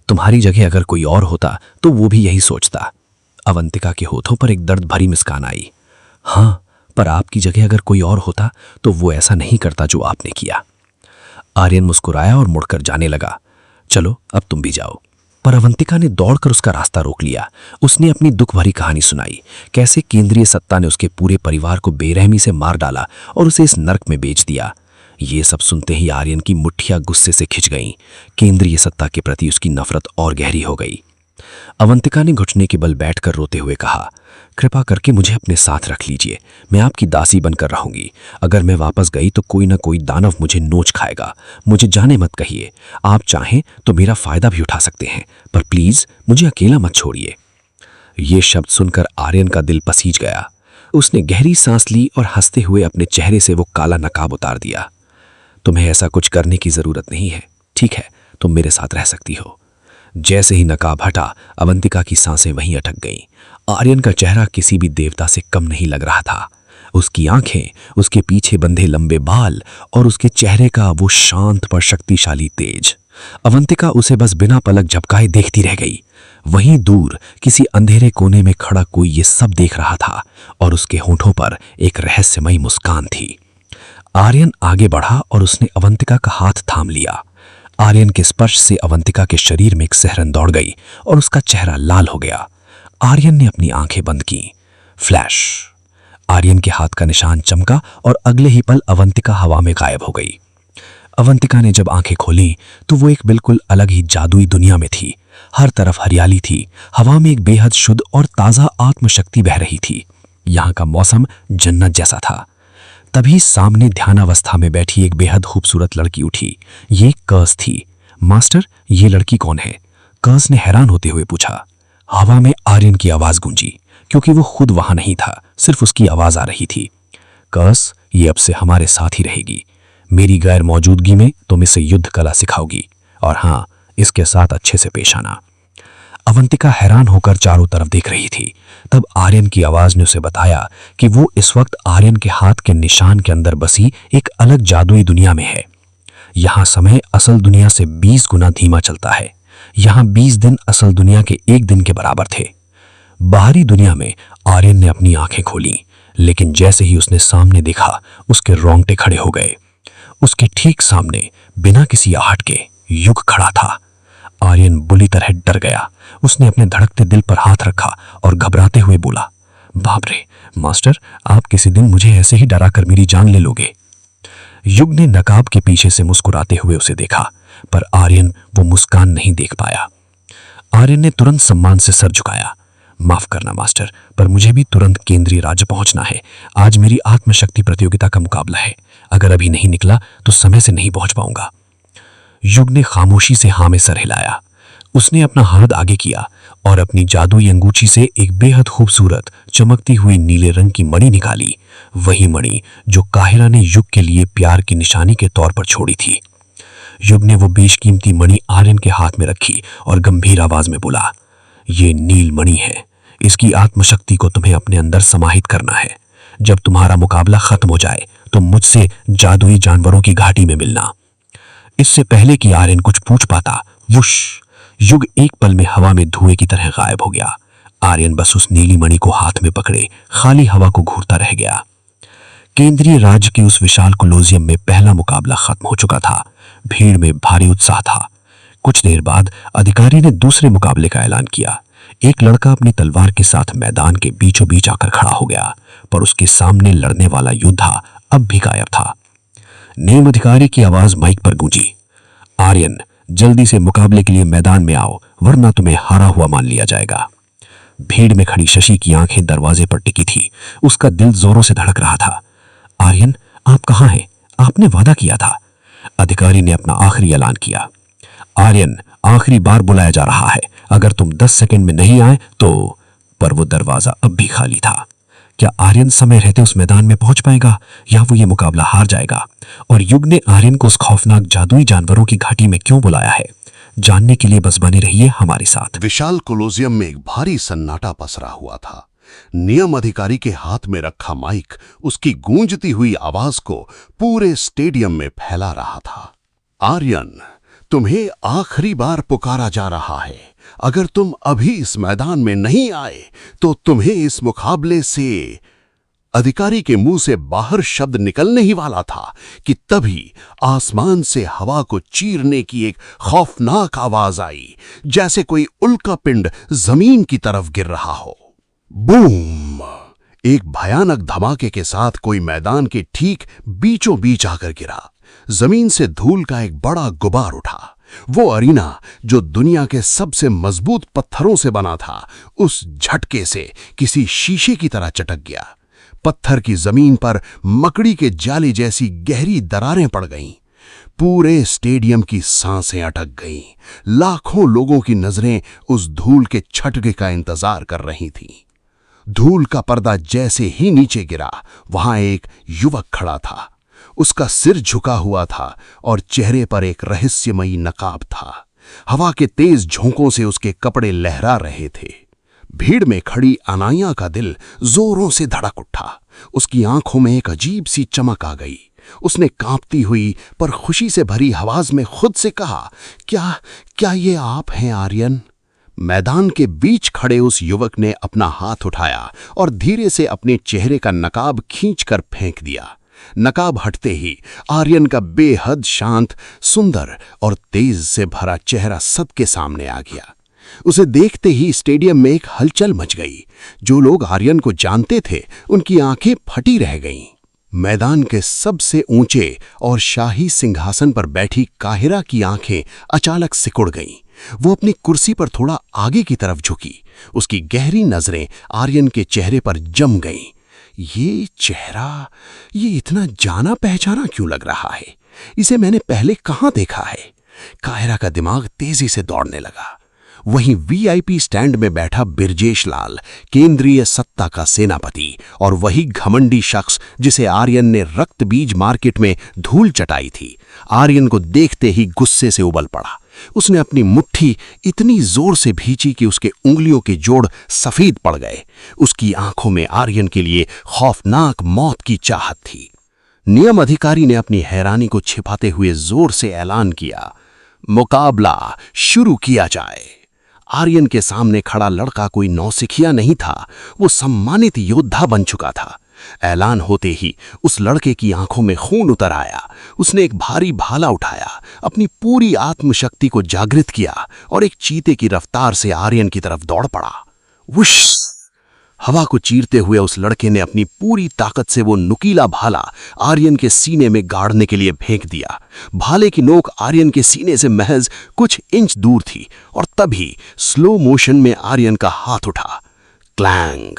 तुम्हारी जगह अगर कोई और होता तो वो भी यही सोचता। अवंतिका के होठों पर एक दर्द भरी मुस्कान आई। हाँ, पर आपकी जगह अगर कोई और होता तो वो ऐसा नहीं करता जो आपने किया। आर्यन मुस्कुराया और मुड़कर जाने लगा। चलो, अब तुम भी जाओ। पर अवंतिका ने दौड़कर उसका रास्ता रोक लिया। उसने अपनी दुख भरी कहानी सुनाई, कैसे केंद्रीय सत्ता ने उसके पूरे परिवार को बेरहमी से मार डाला और उसे इस नर्क में बेच दिया। ये सब सुनते ही आर्यन की मुट्ठियां गुस्से से खिंच गईं। केंद्रीय सत्ता के प्रति उसकी नफरत और गहरी हो गई। अवंतिका ने घुटने के बल बैठकर रोते हुए कहा, कृपा करके मुझे अपने साथ रख लीजिए। मैं आपकी दासी बनकर रहूंगी। अगर मैं वापस गई तो कोई ना कोई दानव मुझे नोच खाएगा। मुझे जाने मत कहिए। आप चाहें तो मेरा फायदा भी उठा सकते हैं, पर प्लीज मुझे अकेला मत छोड़िए। ये शब्द सुनकर आर्यन का दिल पसीज गया। उसने गहरी सांस ली और हंसते हुए अपने चेहरे से वो काला नकाब उतार दिया। तुम्हें ऐसा कुछ करने की जरूरत नहीं है, ठीक है? तुम मेरे साथ रह सकती हो। जैसे ही नकाब हटा, अवंतिका की सांसें वहीं अटक गईं। आर्यन का चेहरा किसी भी देवता से कम नहीं लग रहा था। उसकी आंखें, उसके पीछे बंधे लंबे बाल और उसके चेहरे का वो शांत पर शक्तिशाली तेज। अवंतिका उसे बस बिना पलक झपकाए देखती रह गई। वहीं दूर किसी अंधेरे कोने में खड़ा कोई ये सब देख रहा था और उसके होठों पर एक रहस्यमयी मुस्कान थी। आर्यन आगे बढ़ा और उसने अवंतिका का हाथ थाम लिया। आर्यन के स्पर्श से अवंतिका के शरीर में एक सिहरन दौड़ गई और उसका चेहरा लाल हो गया। आर्यन ने अपनी आंखें बंद की। फ्लैश! आर्यन के हाथ का निशान चमका और अगले ही पल अवंतिका हवा में गायब हो गई। अवंतिका ने जब आंखें खोली तो वो एक बिल्कुल अलग ही जादुई दुनिया में थी। हर तरफ हरियाली थी। हवा में एक बेहद शुद्ध और ताजा आत्मशक्ति बह रही थी। यहाँ का मौसम जन्नत जैसा था। तभी सामने ध्यानावस्था में बैठी एक बेहद खूबसूरत लड़की उठी। ये कर्स थी। मास्टर, ये लड़की कौन है? कर्स ने हैरान होते हुए पूछा। हवा में आर्यन की आवाज गूंजी, क्योंकि वो खुद वहां नहीं था, सिर्फ उसकी आवाज आ रही थी। कर्स, ये अब से हमारे साथ ही रहेगी। मेरी गैर मौजूदगी में तुम इसे युद्ध कला सिखाओगी, और हाँ, इसके साथ अच्छे से पेश आना। अवंतिका हैरान होकर चारों तरफ देख रही थी। तब आर्यन की आवाज ने उसे बताया कि वो इस वक्त आर्यन के हाथ के निशान के अंदर बसी एक अलग जादुई दुनिया में है। यहाँ समय असल दुनिया से 20 गुना धीमा चलता है। यहाँ 20 दिन असल दुनिया के 1 दिन के बराबर थे। बाहरी दुनिया में आर्यन ने अपनी आंखें खोली, लेकिन जैसे ही उसने सामने देखा, उसके रोंगटे खड़े हो गए। उसके ठीक सामने बिना किसी आहट के युग खड़ा था। आर्यन बुरी तरह डर गया। उसने अपने धड़कते दिल पर हाथ रखा और घबराते हुए बोला, बाप रे मास्टर, आप किसी दिन मुझे ऐसे ही डरा कर मेरी जान ले लोगे। युग ने नकाब के पीछे से मुस्कुराते हुए उसे देखा, पर आर्यन वो मुस्कान नहीं देख पाया। आर्यन ने तुरंत सम्मान से सर झुकाया। माफ करना मास्टर, पर मुझे भी तुरंत केंद्रीय राज्य पहुंचना है। आज मेरी आत्मशक्ति प्रतियोगिता का मुकाबला है। अगर अभी नहीं निकला तो समय से नहीं पहुंच पाऊंगा। युग ने खामोशी से हाँ में सर हिलाया। उसने अपना हाथ आगे किया और अपनी जादुई अंगूठी से एक बेहद खूबसूरत चमकती हुई नीले रंग की मणि निकाली, वही मणि जो काहिरा ने युग के लिए प्यार की निशानी के तौर पर छोड़ी थी। युग ने वो बेशकीमती मणि आर्यन के हाथ में रखी और गंभीर आवाज में बोला, ये नील मणि है। इसकी आत्मशक्ति को तुम्हें अपने अंदर समाहित करना है। जब तुम्हारा मुकाबला खत्म हो जाए तो मुझसे जादुई जानवरों की घाटी में मिलना। इससे पहले कि आर्यन कुछ पूछ पाता, वुश, युग एक पल में हवा में धुएं की तरह गायब हो गया। आर्यन बस उस नीली मणि को हाथ में पकड़े खाली हवा को घूरता रह गया। केंद्रीय राज्य के उस विशाल कोलोजियम में पहला मुकाबला खत्म हो चुका था। भीड़ में भारी उत्साह था। कुछ देर बाद अधिकारी ने दूसरे मुकाबले का ऐलान किया। एक लड़का अपनी तलवार के साथ मैदान के बीचों बीच आकर खड़ा हो गया, पर उसके सामने लड़ने वाला योद्धा अब भी गायब था। नेम अधिकारी की आवाज माइक पर गूंजी, आर्यन, जल्दी से मुकाबले के लिए मैदान में आओ, वरना तुम्हें हारा हुआ मान लिया जाएगा। भीड़ में खड़ी शशि की आंखें दरवाजे पर टिकी थी। उसका दिल जोरों से धड़क रहा था। आर्यन, आप कहां हैं? आपने वादा किया था। अधिकारी ने अपना आखिरी ऐलान किया। आर्यन, आखिरी बार बुलाया जा रहा है। अगर तुम 10 सेकंड में नहीं आए तो। पर वो दरवाजा अब भी खाली था। क्या आर्यन समय रहते उस मैदान में पहुंच पाएगा या वो ये मुकाबला हार जाएगा? और युग ने आर्यन को उस खौफनाक जादुई जानवरों की घाटी में क्यों बुलाया है? जानने के लिए बस बने रहिए हमारे साथ। विशाल कोलोजियम में एक भारी सन्नाटा पसरा हुआ था। नियम अधिकारी के हाथ में रखा माइक उसकी गूंजती हुई आवाज को पूरे स्टेडियम में फैला रहा था। आर्यन, तुम्हें आखिरी बार पुकारा जा रहा है। अगर तुम अभी इस मैदान में नहीं आए तो तुम्हें इस मुकाबले से। अधिकारी के मुंह से बाहर शब्द निकलने ही वाला था कि तभी आसमान से हवा को चीरने की एक खौफनाक आवाज आई, जैसे कोई उल्का पिंड जमीन की तरफ गिर रहा हो। बूम! एक भयानक धमाके के साथ कोई मैदान के ठीक बीचों बीच आकर गिरा। जमीन से धूल का एक बड़ा गुबार उठा। वो अरीना जो दुनिया के सबसे मजबूत पत्थरों से बना था, उस झटके से किसी शीशे की तरह चटक गया। पत्थर की जमीन पर मकड़ी के जाली जैसी गहरी दरारें पड़ गईं। पूरे स्टेडियम की सांसें अटक गईं। लाखों लोगों की नजरें उस धूल के छटके का इंतजार कर रही थीं। धूल का पर्दा जैसे ही नीचे गिरा, वहां एक युवक खड़ा था। उसका सिर झुका हुआ था और चेहरे पर एक रहस्यमयी नकाब था। हवा के तेज झोंकों से उसके कपड़े लहरा रहे थे। भीड़ में खड़ी अनाया का दिल जोरों से धड़क उठा। उसकी आंखों में एक अजीब सी चमक आ गई। उसने कांपती हुई पर खुशी से भरी आवाज में खुद से कहा, क्या ये आप हैं आर्यन? मैदान के बीच खड़े उस युवक ने अपना हाथ उठाया और धीरे से अपने चेहरे का नकाब खींचकर फेंक दिया। नकाब हटते ही आर्यन का बेहद शांत, सुंदर और तेज से भरा चेहरा सबके सामने आ गया। उसे देखते ही स्टेडियम में एक हलचल मच गई। जो लोग आर्यन को जानते थे, उनकी आंखें फटी रह गईं। मैदान के सबसे ऊंचे और शाही सिंहासन पर बैठी काहिरा की आंखें अचानक सिकुड़ गईं। वो अपनी कुर्सी पर थोड़ा आगे की तरफ झुकी। उसकी गहरी नजरें आर्यन के चेहरे पर जम गईं। ये चेहरा, ये इतना जाना पहचाना क्यों लग रहा है? इसे मैंने पहले कहां देखा है? काहिरा का दिमाग तेजी से दौड़ने लगा। वहीं वीआईपी स्टैंड में बैठा बिरजेश लाल, केंद्रीय सत्ता का सेनापति, और वही घमंडी शख्स जिसे आर्यन ने रक्त बीज मार्केट में धूल चटाई थी, आर्यन को देखते ही गुस्से से उबल पड़ा। उसने अपनी मुट्ठी इतनी जोर से भींची कि उसके उंगलियों के जोड़ सफेद पड़ गए। उसकी आंखों में आर्यन के लिए खौफनाक मौत की चाहत थी। नियम अधिकारी ने अपनी हैरानी को छिपाते हुए जोर से ऐलान किया, मुकाबला शुरू किया जाए। आर्यन के सामने खड़ा लड़का कोई नौसिखिया नहीं था। वो सम्मानित योद्धा बन चुका था। ऐलान होते ही उस लड़के की आंखों में खून उतर आया। उसने एक भारी भाला उठाया, अपनी पूरी आत्मशक्ति को जागृत किया और एक चीते की रफ्तार से आर्यन की तरफ दौड़ पड़ा। वुश! हवा को चीरते हुए उस लड़के ने अपनी पूरी ताकत से वो नुकीला भाला आर्यन के सीने में गाड़ने के लिए फेंक दिया। भाले की नोक आर्यन के सीने से महज कुछ इंच दूर थी और तभी स्लो मोशन में आर्यन का हाथ उठा। क्लैंग!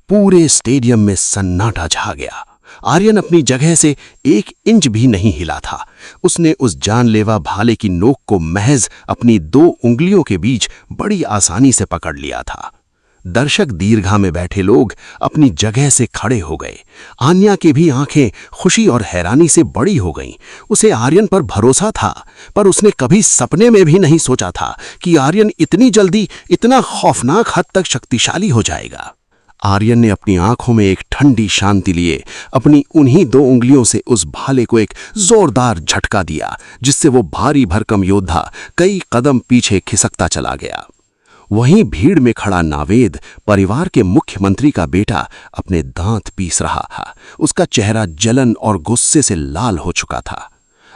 पूरे स्टेडियम में सन्नाटा छा गया। आर्यन अपनी जगह से 1 इंच भी नहीं हिला था। उसने उस जानलेवा भाले की नोक को महज अपनी 2 उंगलियों के बीच बड़ी आसानी से पकड़ लिया था। दर्शक दीर्घा में बैठे लोग अपनी जगह से खड़े हो गए। आन्या की भी आंखें खुशी और हैरानी से बड़ी हो गईं। उसे आर्यन पर भरोसा था, पर उसने कभी सपने में भी नहीं सोचा था कि आर्यन इतनी जल्दी इतना खौफनाक हद तक शक्तिशाली हो जाएगा। आर्यन ने अपनी आंखों में एक ठंडी शांति लिए अपनी उन्हीं 2 उंगलियों से उस भाले को एक जोरदार झटका दिया, जिससे वो भारी भरकम योद्धा कई कदम पीछे खिसकता चला गया। वहीं भीड़ में खड़ा नावेद, परिवार के मुख्यमंत्री का बेटा, अपने दांत पीस रहा था। उसका चेहरा जलन और गुस्से से लाल हो चुका था।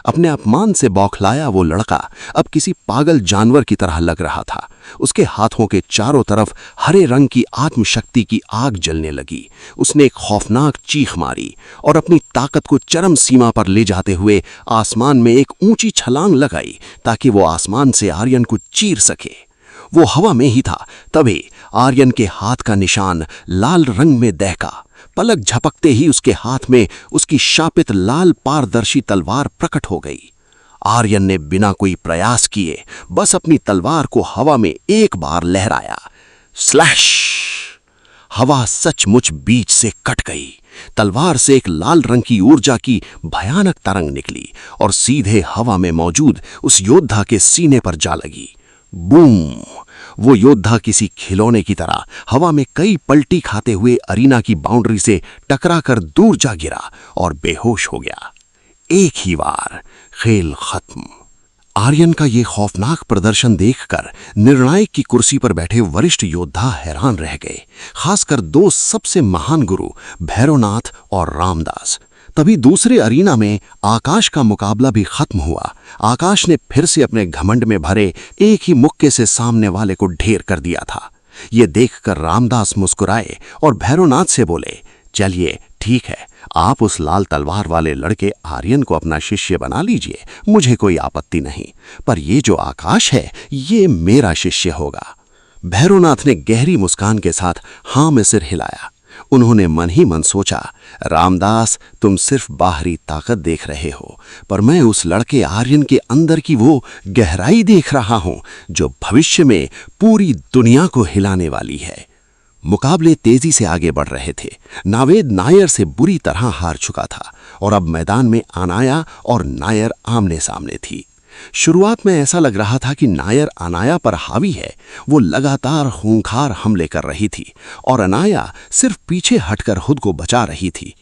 अपने अपमान से बौखलाया वो लड़का अब किसी पागल जानवर की तरह लग रहा था। उसके हाथों के चारों तरफ हरे रंग की आत्मशक्ति की आग जलने लगी। उसने एक खौफनाक चीख मारी और अपनी ताकत को चरम सीमा पर ले जाते हुए आसमान में एक ऊंची छलांग लगाई ताकि वो आसमान से आर्यन को चीर सके। वो हवा में ही था, तभी आर्यन के हाथ का निशान लाल रंग में दहका। पलक झपकते ही उसके हाथ में उसकी शापित लाल पारदर्शी तलवार प्रकट हो गई। आर्यन ने बिना कोई प्रयास किए बस अपनी तलवार को हवा में एक बार लहराया। स्लैश! हवा सचमुच बीच से कट गई। तलवार से एक लाल रंग की ऊर्जा की भयानक तरंग निकली और सीधे हवा में मौजूद उस योद्धा के सीने पर जा लगी। बूम! वो योद्धा किसी खिलौने की तरह हवा में कई पलटी खाते हुए अरीना की बाउंड्री से टकराकर दूर जा गिरा और बेहोश हो गया। एक ही बार खेल खत्म। आर्यन का ये खौफनाक प्रदर्शन देखकर निर्णायक की कुर्सी पर बैठे वरिष्ठ योद्धा हैरान रह गए, खासकर 2 सबसे महान गुरु भैरवनाथ और रामदास। तभी दूसरे अरीना में आकाश का मुकाबला भी खत्म हुआ। आकाश ने फिर से अपने घमंड में भरे एक ही मुक्के से सामने वाले को ढेर कर दिया था। ये देखकर रामदास मुस्कुराए और भैरवनाथ से बोले, चलिए ठीक है, आप उस लाल तलवार वाले लड़के आर्यन को अपना शिष्य बना लीजिए, मुझे कोई आपत्ति नहीं, पर ये जो आकाश है ये मेरा शिष्य होगा। भैरवनाथ ने गहरी मुस्कान के साथ हाँ में सिर हिलाया। उन्होंने मन ही मन सोचा, रामदास, तुम सिर्फ बाहरी ताकत देख रहे हो, पर मैं उस लड़के आर्यन के अंदर की वो गहराई देख रहा हूं जो भविष्य में पूरी दुनिया को हिलाने वाली है। मुकाबले तेजी से आगे बढ़ रहे थे। नावेद नायर से बुरी तरह हार चुका था और अब मैदान में अनाया और नायर आमने सामने थी। शुरुआत में ऐसा लग रहा था कि नायर अनाया पर हावी है। वो लगातार खूंखार हमले कर रही थी और अनाया सिर्फ पीछे हटकर खुद को बचा रही थी।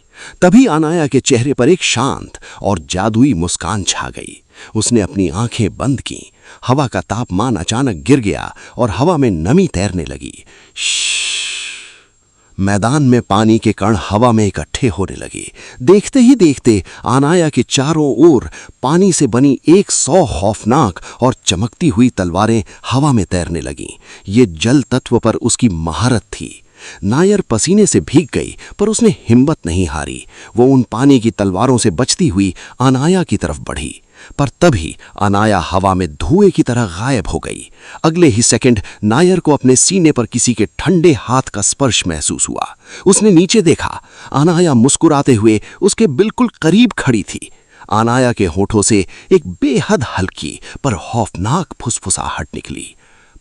तभी अनाया के चेहरे पर एक शांत और जादुई मुस्कान छा गई। उसने अपनी आंखें बंद की। हवा का तापमान अचानक गिर गया और हवा में नमी तैरने लगी। मैदान में पानी के कण हवा में इकट्ठे होने लगे। देखते ही देखते अनाया के चारों ओर पानी से बनी 100 खौफनाक और चमकती हुई तलवारें हवा में तैरने लगीं। ये जल तत्व पर उसकी महारत थी। नायर पसीने से भीग गई, पर उसने हिम्मत नहीं हारी। वो उन पानी की तलवारों से बचती हुई अनाया की तरफ बढ़ी, पर तभी अनाया हवा में धुएं की तरह गायब हो गई। अगले ही सेकंड नायर को अपने सीने पर किसी के ठंडे हाथ का स्पर्श महसूस हुआ। उसने नीचे देखा। अनाया मुस्कुराते हुए उसके बिल्कुल करीब खड़ी थी। अनाया के होठों से एक बेहद हल्की पर खौफनाक फुसफुसाहट निकली।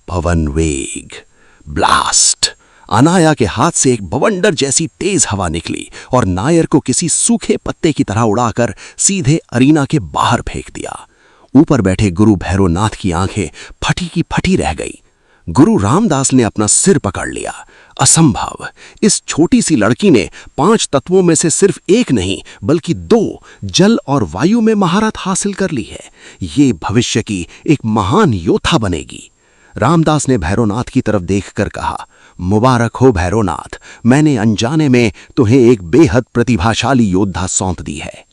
पवन वेग, ब्लास्ट। अनाया के हाथ से एक बवंडर जैसी तेज हवा निकली और नायर को किसी सूखे पत्ते की तरह उड़ाकर सीधे अरीना के बाहर फेंक दिया। ऊपर बैठे गुरु भैरवनाथ की आंखें फटी की फटी रह गई। गुरु रामदास ने अपना सिर पकड़ लिया। असंभव! इस छोटी सी लड़की ने 5 तत्वों में से सिर्फ एक नहीं बल्कि 2 जल और वायु में महारत हासिल कर ली है। ये भविष्य की एक महान योद्धा बनेगी। रामदास ने भैरवनाथ की तरफ देखकर कहा, मुबारक हो भैरवनाथ, मैंने अनजाने में तुम्हें एक बेहद प्रतिभाशाली योद्धा सौंप दी है।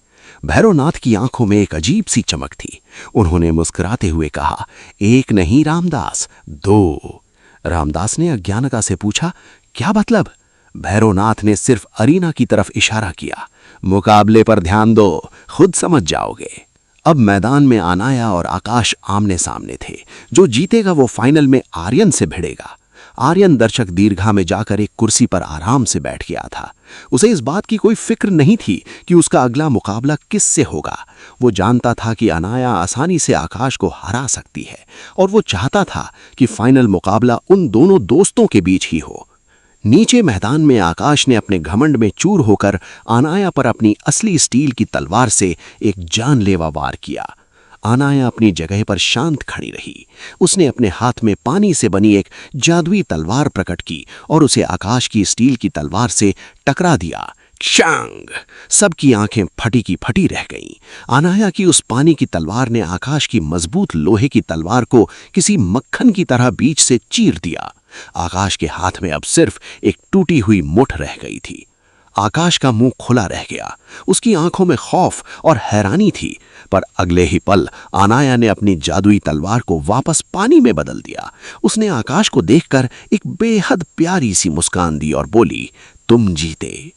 भैरवनाथ की आंखों में एक अजीब सी चमक थी। उन्होंने मुस्कुराते हुए कहा, एक नहीं रामदास, दो। रामदास ने अज्ञानता से पूछा, क्या मतलब? भैरवनाथ ने सिर्फ अरीना की तरफ इशारा किया, मुकाबले पर ध्यान दो, खुद समझ जाओगे। अब मैदान में अनाया और आकाश आमने सामने थे। जो जीतेगा वो फाइनल में आर्यन से भिड़ेगा। आर्यन दर्शक दीर्घा में जाकर एक कुर्सी पर आराम से बैठ गया था। उसे इस बात की कोई फिक्र नहीं थी कि उसका अगला मुकाबला किससे होगा। वो जानता था कि अनाया आसानी से आकाश को हरा सकती है और वो चाहता था कि फाइनल मुकाबला उन दोनों दोस्तों के बीच ही हो। नीचे मैदान में आकाश ने अपने घमंड में चूर होकर अनाया पर अपनी असली स्टील की तलवार से एक जानलेवा वार किया। अनाया अपनी जगह पर शांत खड़ी रही। उसने अपने हाथ में पानी से बनी एक जादुई तलवार प्रकट की और उसे आकाश की स्टील की तलवार से टकरा दिया। शांग! सबकी आंखें फटी की फटी रह गईं। अनाया की उस पानी की तलवार ने आकाश की मजबूत लोहे की तलवार को किसी मक्खन की तरह बीच से चीर दिया। आकाश के हाथ में अब सिर्फ एक टूटी हुई मुठ रह गई थी। आकाश का मुंह खुला रह गया। उसकी आंखों में खौफ और हैरानी थी, पर अगले ही पल अनाया ने अपनी जादुई तलवार को वापस पानी में बदल दिया। उसने आकाश को देखकर एक बेहद प्यारी सी मुस्कान दी और बोली, तुम जीते।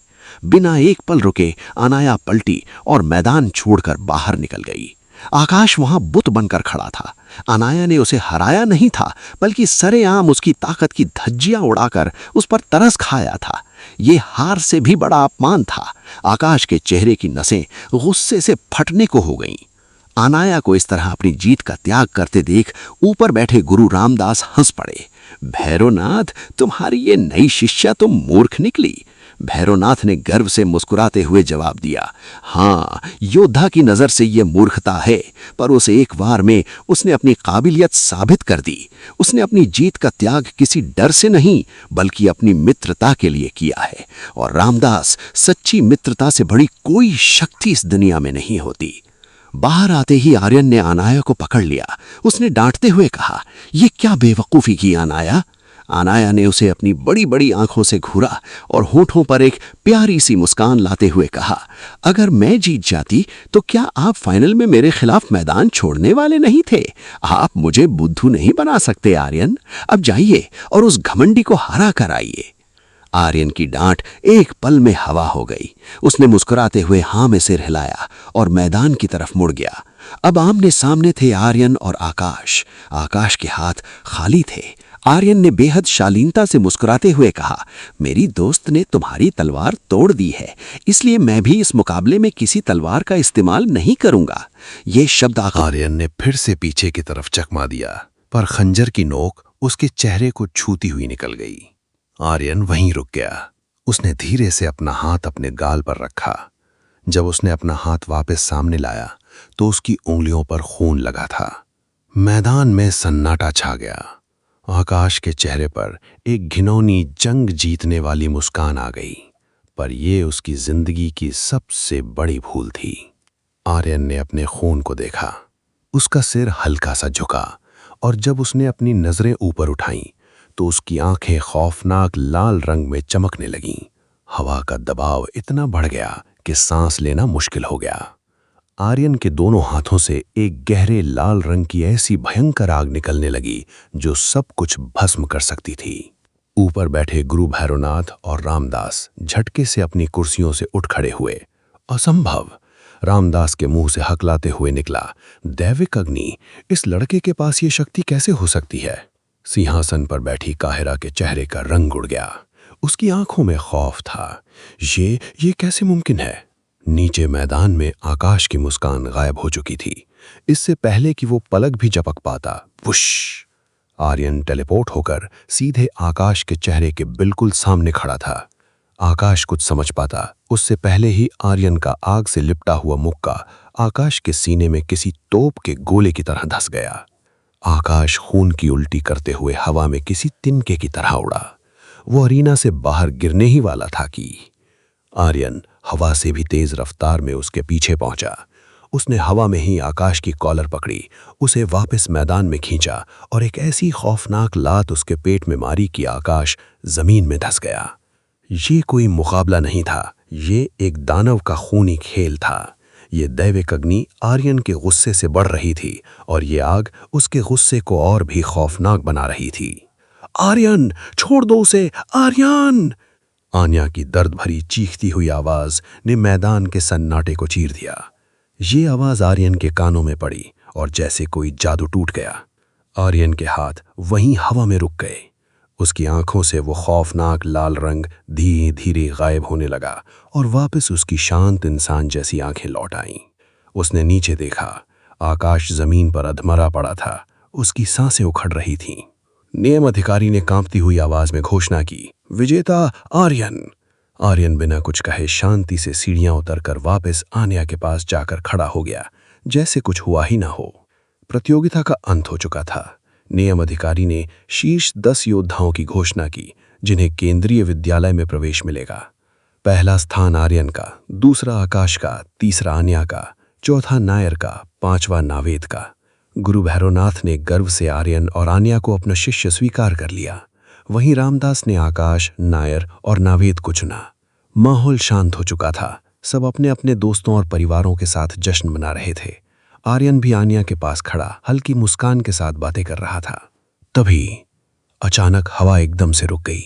बिना एक पल रुके अनाया पलटी और मैदान छोड़कर बाहर निकल गई। आकाश वहां बुत बनकर खड़ा था। अनाया ने उसे हराया नहीं था, बल्कि सरेआम उसकी ताकत की धज्जियां उड़ाकर उस पर तरस खाया था। ये हार से भी बड़ा अपमान था। आकाश के चेहरे की नसें गुस्से से फटने को हो गईं। अनाया को इस तरह अपनी जीत का त्याग करते देख ऊपर बैठे गुरु रामदास हंस पड़े। भैरवनाथ, तुम्हारी ये नई शिष्या तो मूर्ख निकली। भैरवनाथ ने गर्व से मुस्कुराते हुए जवाब दिया, हाँ, योद्धा की नजर से यह मूर्खता है, पर उस एक वार में उसने अपनी काबिलियत साबित कर दी। उसने अपनी जीत का त्याग किसी डर से नहीं, बल्कि अपनी मित्रता के लिए किया है। और रामदास, सच्ची मित्रता से बड़ी कोई शक्ति इस दुनिया में नहीं होती। बाहर आते ही आर्यन ने अनाया को पकड़ लिया। उसने डांटते हुए कहा, ये क्या बेवकूफी की अनाया? अनाया ने उसे अपनी बड़ी बड़ी आंखों से घूरा और होठों पर एक प्यारी सी मुस्कान लाते हुए कहा, अगर मैं जीत जाती तो क्या आप फाइनल में मेरे खिलाफ मैदान छोड़ने वाले नहीं थे? आप मुझे बुद्धू नहीं बना सकते आर्यन। अब जाइए और उस घमंडी को हरा कर आइए। आर्यन की डांट एक पल में हवा हो गई। उसने मुस्कुराते हुए हाँ में सिर हिलाया और मैदान की तरफ मुड़ गया। अब आमने सामने थे आर्यन और आकाश। आकाश के हाथ खाली थे। आर्यन ने बेहद शालीनता से मुस्कुराते हुए कहा, मेरी दोस्त ने तुम्हारी तलवार तोड़ दी है, इसलिए मैं भी इस मुकाबले में किसी तलवार का इस्तेमाल नहीं करूंगा। ये शब्द आर्यन ने फिर से पीछे की तरफ चकमा दिया, पर खंजर की नोक उसके चेहरे को छूती हुई निकल गई। आर्यन वहीं रुक गया। उसने धीरे से अपना हाथ अपने गाल पर रखा। जब उसने अपना हाथ वापस सामने लाया तो उसकी उंगलियों पर खून लगा था। मैदान में सन्नाटा छा गया। आकाश के चेहरे पर एक घिनौनी जंग जीतने वाली मुस्कान आ गई, पर यह उसकी जिंदगी की सबसे बड़ी भूल थी। आर्यन ने अपने खून को देखा। उसका सिर हल्का सा झुका और जब उसने अपनी नजरें ऊपर उठाईं तो उसकी आंखें खौफनाक लाल रंग में चमकने लगीं। हवा का दबाव इतना बढ़ गया कि सांस लेना मुश्किल हो गया। आर्यन के दोनों हाथों से एक गहरे लाल रंग की ऐसी भयंकर आग निकलने लगी जो सब कुछ भस्म कर सकती थी। ऊपर बैठे गुरु भैरवनाथ और रामदास झटके से अपनी कुर्सियों से उठ खड़े हुए। असंभव! रामदास के मुंह से हकलाते हुए निकला, दैविक अग्नि, इस लड़के के पास ये शक्ति कैसे हो सकती है? सिंहासन पर बैठी काहिरा के चेहरे का रंग उड़ गया। उसकी आंखों में खौफ था। ये कैसे मुमकिन है? नीचे मैदान में आकाश की मुस्कान गायब हो चुकी थी। इससे पहले कि वो पलक भी झपक पाता, वुश! आर्यन टेलीपोर्ट होकर सीधे आकाश के चेहरे के बिल्कुल सामने खड़ा था। आकाश कुछ समझ पाता उससे पहले ही आर्यन का आग से लिपटा हुआ मुक्का आकाश के सीने में किसी तोप के गोले की तरह धंस गया। आकाश खून की उल्टी करते हुए हवा में किसी तिनके की तरह उड़ा। वो अरीना से बाहर गिरने ही वाला था कि आर्यन हवा से भी तेज रफ्तार में उसके पीछे पहुंचा। उसने हवा में ही आकाश की कॉलर पकड़ी, उसे वापस मैदान में खींचा और एक ऐसी खौफनाक लात उसके पेट में मारी कि आकाश जमीन में धंस गया। ये कोई मुकाबला नहीं था, ये एक दानव का खूनी खेल था। ये दैविक अग्नि आर्यन के गुस्से से बढ़ रही थी और ये आग उसके गुस्से को और भी खौफनाक बना रही थी। आर्यन, छोड़ दो उसे, आर्यन! आन्या की दर्द भरी चीखती हुई आवाज ने मैदान के सन्नाटे को चीर दिया। ये आवाज आर्यन के कानों में पड़ी और जैसे कोई जादू टूट गया। आर्यन के हाथ वहीं हवा में रुक गए। उसकी आंखों से वो खौफनाक लाल रंग धीरे धीरे गायब होने लगा और वापस उसकी शांत इंसान जैसी आंखें लौट आईं। उसने नीचे देखा, आकाश जमीन पर अधमरा पड़ा था, उसकी सांसें उखड़ रही थीं। नियम अधिकारी ने कांपती हुई आवाज में घोषणा की, विजेता आर्यन। आर्यन बिना कुछ कहे शांति से सीढ़ियां उतरकर वापस आन्या के पास जाकर खड़ा हो गया, जैसे कुछ हुआ ही ना हो। प्रतियोगिता का अंत हो चुका था। नियम अधिकारी ने शीर्ष 10 योद्धाओं की घोषणा की, जिन्हें केंद्रीय विद्यालय में प्रवेश मिलेगा। पहला स्थान आर्यन का, दूसरा आकाश का, तीसरा आन्या का, चौथा नायर का, पांचवा नावेद का। गुरु भैरवनाथ ने गर्व से आर्यन और आन्या को अपना शिष्य स्वीकार कर लिया। वहीं रामदास ने आकाश, नायर और नावेद को चुना। माहौल शांत हो चुका था। सब अपने अपने दोस्तों और परिवारों के साथ जश्न मना रहे थे। आर्यन भी आन्या के पास खड़ा हल्की मुस्कान के साथ बातें कर रहा था। तभी अचानक हवा एकदम से रुक गई।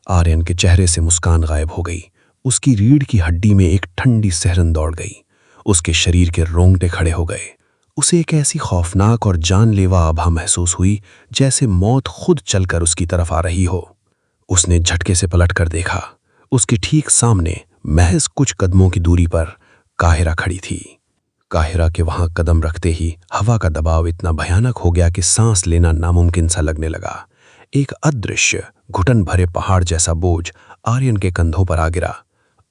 आर्यन के चेहरे से मुस्कान गायब हो गई। उसकी रीढ़ की हड्डी में एक ठंडी सिहरन दौड़ गई। उसके शरीर के रोंगटे खड़े हो गए। उसे एक ऐसी खौफनाक और जानलेवा आभा महसूस हुई, जैसे मौत खुद चलकर उसकी तरफ आ रही हो। उसने झटके से पलटकर देखा। उसके ठीक सामने, महज कुछ कदमों की दूरी पर, काहिरा खड़ी थी। काहिरा के वहां कदम रखते ही हवा का दबाव इतना भयानक हो गया कि सांस लेना नामुमकिन सा लगने लगा। एक अदृश्य, घुटन भरे पहाड़ जैसा बोझ आर्यन के कंधों पर आ गिरा।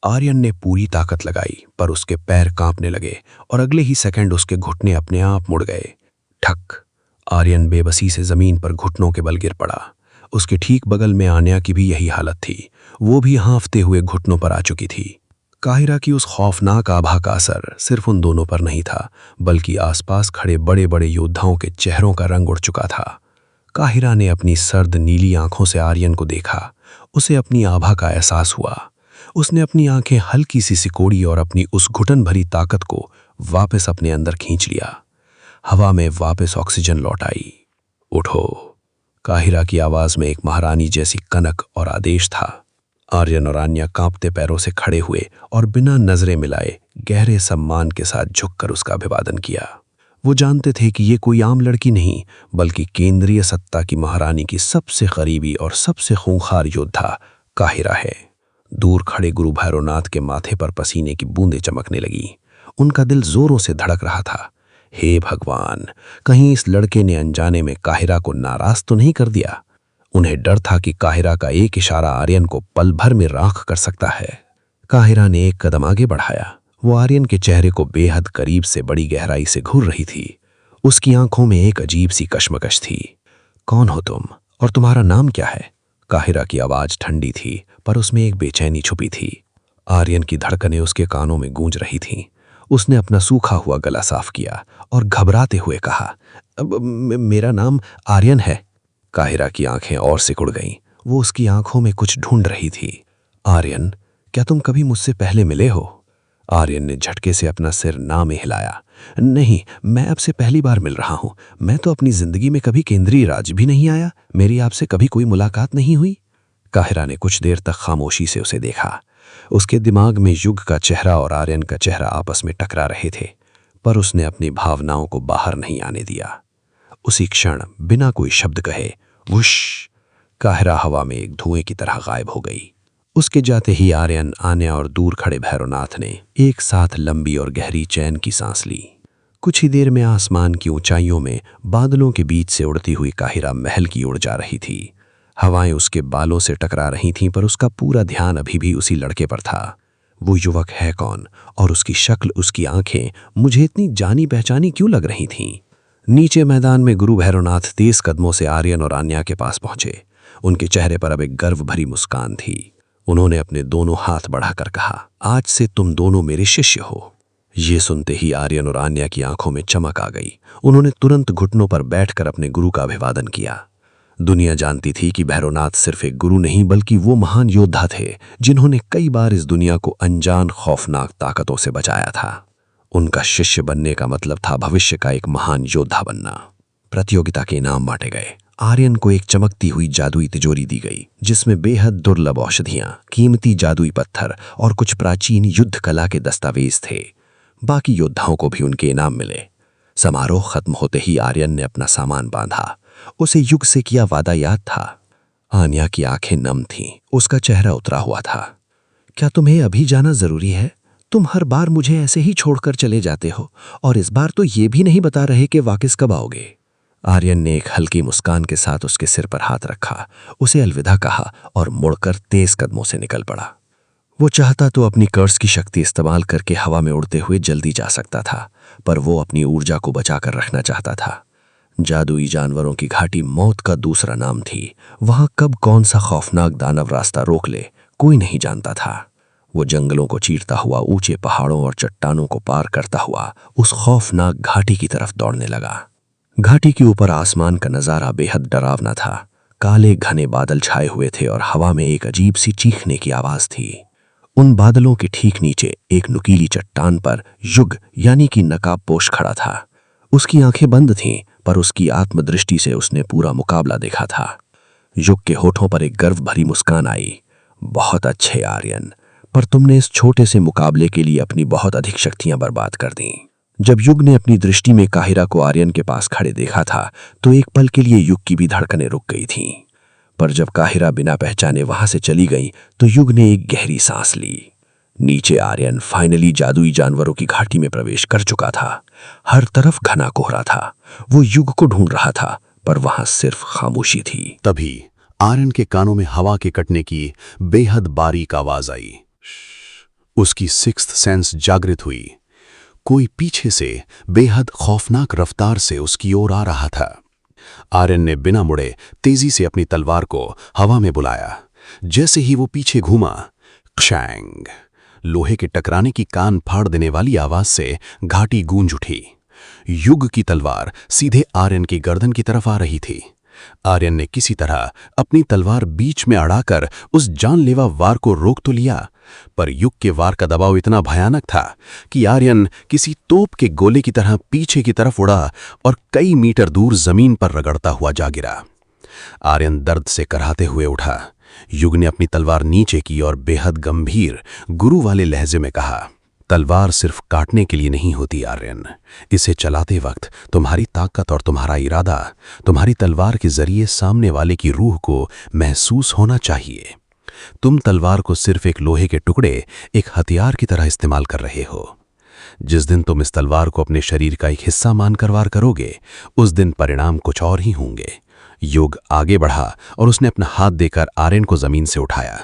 आर्यन ने पूरी ताकत लगाई, पर उसके पैर कांपने लगे और अगले ही सेकंड उसके घुटने अपने आप मुड़ गए। ठक! आर्यन बेबसी से जमीन पर घुटनों के बल गिर पड़ा। उसके ठीक बगल में आन्या की भी यही हालत थी। वो भी हाँफते हुए घुटनों पर आ चुकी थी। काहिरा की उस खौफनाक आभा का असर सिर्फ उन दोनों पर नहीं था, बल्कि आसपास खड़े बड़े बड़े योद्धाओं के चेहरों का रंग उड़ चुका था। काहिरा ने अपनी सर्द नीली आंखों से आर्यन को देखा। उसे अपनी आभा का एहसास हुआ। उसने अपनी आंखें हल्की सी सिकोड़ी और अपनी उस घुटन भरी ताकत को वापस अपने अंदर खींच लिया। हवा में वापस ऑक्सीजन लौट आई। उठो! काहिरा की आवाज में एक महारानी जैसी कनक और आदेश था। आर्यन और आन्या कांपते पैरों से खड़े हुए और बिना नजरें मिलाए गहरे सम्मान के साथ झुककर उसका अभिवादन किया। वो जानते थे कि ये कोई आम लड़की नहीं, बल्कि केंद्रीय सत्ता की महारानी की सबसे करीबी और सबसे खूंखार योद्धा काहिरा है। दूर खड़े गुरु भैरवनाथ के माथे पर पसीने की बूंदें चमकने लगी। उनका दिल जोरों से धड़क रहा था। हे भगवान, कहीं इस लड़के ने अनजाने में काहिरा को नाराज तो नहीं कर दिया। उन्हें डर था कि काहिरा का एक इशारा आर्यन को पल भर में राख कर सकता है। काहिरा ने एक कदम आगे बढ़ाया। वो आर्यन के चेहरे को बेहद करीब से बड़ी गहराई से घूर रही थी। उसकी आंखों में एक अजीब सी कश्मकश थी। कौन हो तुम और तुम्हारा नाम क्या है? काहिरा की आवाज ठंडी थी, पर उसमें एक बेचैनी छुपी थी। आर्यन की धड़कनें उसके कानों में गूंज रही थीं। उसने अपना सूखा हुआ गला साफ किया और घबराते हुए कहा, मेरा नाम आर्यन है। काहिरा की आंखें और सिकुड़ गईं। वो उसकी आंखों में कुछ ढूंढ रही थी। आर्यन, क्या तुम कभी मुझसे पहले मिले हो? आर्यन ने झटके से अपना सिर ना में हिलाया। नहीं, मैं आपसे पहली बार मिल रहा हूं। मैं तो अपनी जिंदगी में कभी केंद्रीय राज्य भी नहीं आया। मेरी आपसे कभी कोई मुलाकात नहीं हुई। काहिरा ने कुछ देर तक खामोशी से उसे देखा। उसके दिमाग में युग का चेहरा और आर्यन का चेहरा आपस में टकरा रहे थे, पर उसने अपनी भावनाओं को बाहर नहीं आने दिया। उसी क्षण बिना कोई शब्द कहे वुश, काहिरा हवा में एक धुएं की तरह गायब हो गई। उसके जाते ही आर्यन, आन्या और दूर खड़े भैरवनाथ ने एक साथ लंबी और गहरी चैन की सांस ली। कुछ ही देर में आसमान की ऊंचाइयों में बादलों के बीच से उड़ती हुई काहिरा महल की ओर जा रही थी। हवाएं उसके बालों से टकरा रही थीं, पर उसका पूरा ध्यान अभी भी उसी लड़के पर था। वो युवक है कौन, और उसकी शक्ल, उसकी आंखें मुझे इतनी जानी पहचानी क्यों लग रही थीं? नीचे मैदान में गुरु भैरवनाथ तेज कदमों से आर्यन और आन्या के पास पहुंचे। उनके चेहरे पर अब एक गर्व भरी मुस्कान थी। उन्होंने अपने दोनों हाथ बढ़ाकर कहा, आज से तुम दोनों मेरे शिष्य हो। ये सुनते ही आर्यन और आन्या की आंखों में चमक आ गई। उन्होंने तुरंत घुटनों पर बैठकर अपने गुरु का अभिवादन किया। दुनिया जानती थी कि भैरवनाथ सिर्फ एक गुरु नहीं बल्कि वो महान योद्धा थे जिन्होंने कई बार इस दुनिया को अनजान खौफनाक ताकतों से बचाया था। उनका शिष्य बनने का मतलब था भविष्य का एक महान योद्धा बनना। प्रतियोगिता के इनाम बांटे गए। आर्यन को एक चमकती हुई जादुई तिजोरी दी गई जिसमें बेहद दुर्लभ औषधियां, कीमती जादुई पत्थर और कुछ प्राचीन युद्ध कला के दस्तावेज थे। बाकी योद्धाओं को भी उनके इनाम मिले। समारोह खत्म होते ही आर्यन ने अपना सामान बांधा। उसे युग से किया वादा याद था। आन्या की आंखें नम थीं, उसका चेहरा उतरा हुआ था। क्या तुम्हें अभी जाना जरूरी है? तुम हर बार मुझे ऐसे ही छोड़कर चले जाते हो और इस बार तो ये भी नहीं बता रहे कि वापस कब आओगे। आर्यन ने एक हल्की मुस्कान के साथ उसके सिर पर हाथ रखा, उसे अलविदा कहा और मुड़कर तेज कदमों से निकल पड़ा। वो चाहता तो अपनी कर्स की शक्ति इस्तेमाल करके हवा में उड़ते हुए जल्दी जा सकता था, पर वो अपनी ऊर्जा को बचाकर रखना चाहता था। जादुई जानवरों की घाटी मौत का दूसरा नाम थी। वहां कब कौन सा खौफनाक दानव रास्ता रोक ले कोई नहीं जानता था। वो जंगलों को चीरता हुआ ऊंचे पहाड़ों और चट्टानों को पार करता हुआ उस खौफनाक घाटी की तरफ दौड़ने लगा। घाटी के ऊपर आसमान का नजारा बेहद डरावना था। काले घने बादल छाए हुए थे और हवा में एक अजीब सी चीखने की आवाज थी। उन बादलों के ठीक नीचे एक नुकीली चट्टान पर युग यानी कि नकाबपोश खड़ा था। उसकी आंखें बंद थीं, पर उसकी आत्मदृष्टि से उसने पूरा मुकाबला देखा था। युग के होठों पर एक गर्व भरी मुस्कान आई। बहुत अच्छे आर्यन, पर तुमने इस छोटे से मुकाबले के लिए अपनी बहुत अधिक शक्तियां बर्बाद कर दी। जब युग ने अपनी दृष्टि में काहिरा को आर्यन के पास खड़े देखा था तो एक पल के लिए युग की भी धड़कनें रुक गई थीं। पर जब काहिरा बिना पहचाने वहां से चली गई तो युग ने एक गहरी सांस ली। नीचे आर्यन फाइनली जादुई जानवरों की घाटी में प्रवेश कर चुका था। हर तरफ घना कोहरा था। वो युग को ढूंढ रहा था, पर वहां सिर्फ खामोशी थी। तभी आर्यन के कानों में हवा के कटने की बेहद बारीक आवाज आई। उसकी सिक्स्थ सेंस जागृत हुई। कोई पीछे से बेहद खौफनाक रफ्तार से उसकी ओर आ रहा था। आर्यन ने बिना मुड़े तेजी से अपनी तलवार को हवा में बुलाया। जैसे ही वो पीछे घूमा, क्षैंग, लोहे के टकराने की कान फाड़ देने वाली आवाज से घाटी गूंज उठी। युग की तलवार सीधे आर्यन की गर्दन की तरफ आ रही थी। आर्यन ने किसी तरह अपनी तलवार बीच में अड़ाकर उस जानलेवा वार को रोक तो लिया, पर युग के वार का दबाव इतना भयानक था कि आर्यन किसी तोप के गोले की तरह पीछे की तरफ उड़ा और कई मीटर दूर जमीन पर रगड़ता हुआ जा गिरा। आर्यन दर्द से कराहते हुए उठा। युग ने अपनी तलवार नीचे की और बेहद गंभीर गुरु वाले लहजे में कहा, तलवार सिर्फ काटने के लिए नहीं होती आर्यन। इसे चलाते वक्त तुम्हारी ताकत और तुम्हारा इरादा तुम्हारी तलवार के जरिए सामने वाले की रूह को महसूस होना चाहिए। तुम तलवार को सिर्फ एक लोहे के टुकड़े, एक हथियार की तरह इस्तेमाल कर रहे हो। जिस दिन तुम इस तलवार को अपने शरीर का एक हिस्सा मानकर वार करोगे, उस दिन परिणाम कुछ और ही होंगे। युग आगे बढ़ा और उसने अपना हाथ देकर आर्यन को जमीन से उठाया।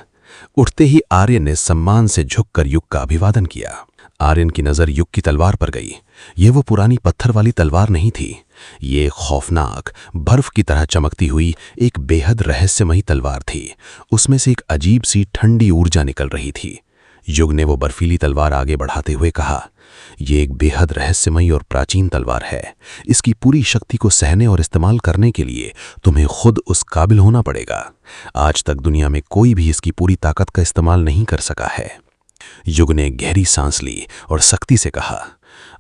उठते ही आर्यन ने सम्मान से झुककर युग का अभिवादन किया। आर्यन की नजर युग की तलवार पर गई। ये वो पुरानी पत्थर वाली तलवार नहीं थी। ये खौफनाक, बर्फ की तरह चमकती हुई एक बेहद रहस्यमयी तलवार थी। उसमें से एक अजीब सी ठंडी ऊर्जा निकल रही थी। युग ने वो बर्फीली तलवार आगे बढ़ाते हुए कहा, ये एक बेहद रहस्यमयी और प्राचीन तलवार है। इसकी पूरी शक्ति को सहने और इस्तेमाल करने के लिए तुम्हें खुद उस काबिल होना पड़ेगा। आज तक दुनिया में कोई भी इसकी पूरी ताकत का इस्तेमाल नहीं कर सका है। युग ने गहरी सांस ली और सख्ती से कहा,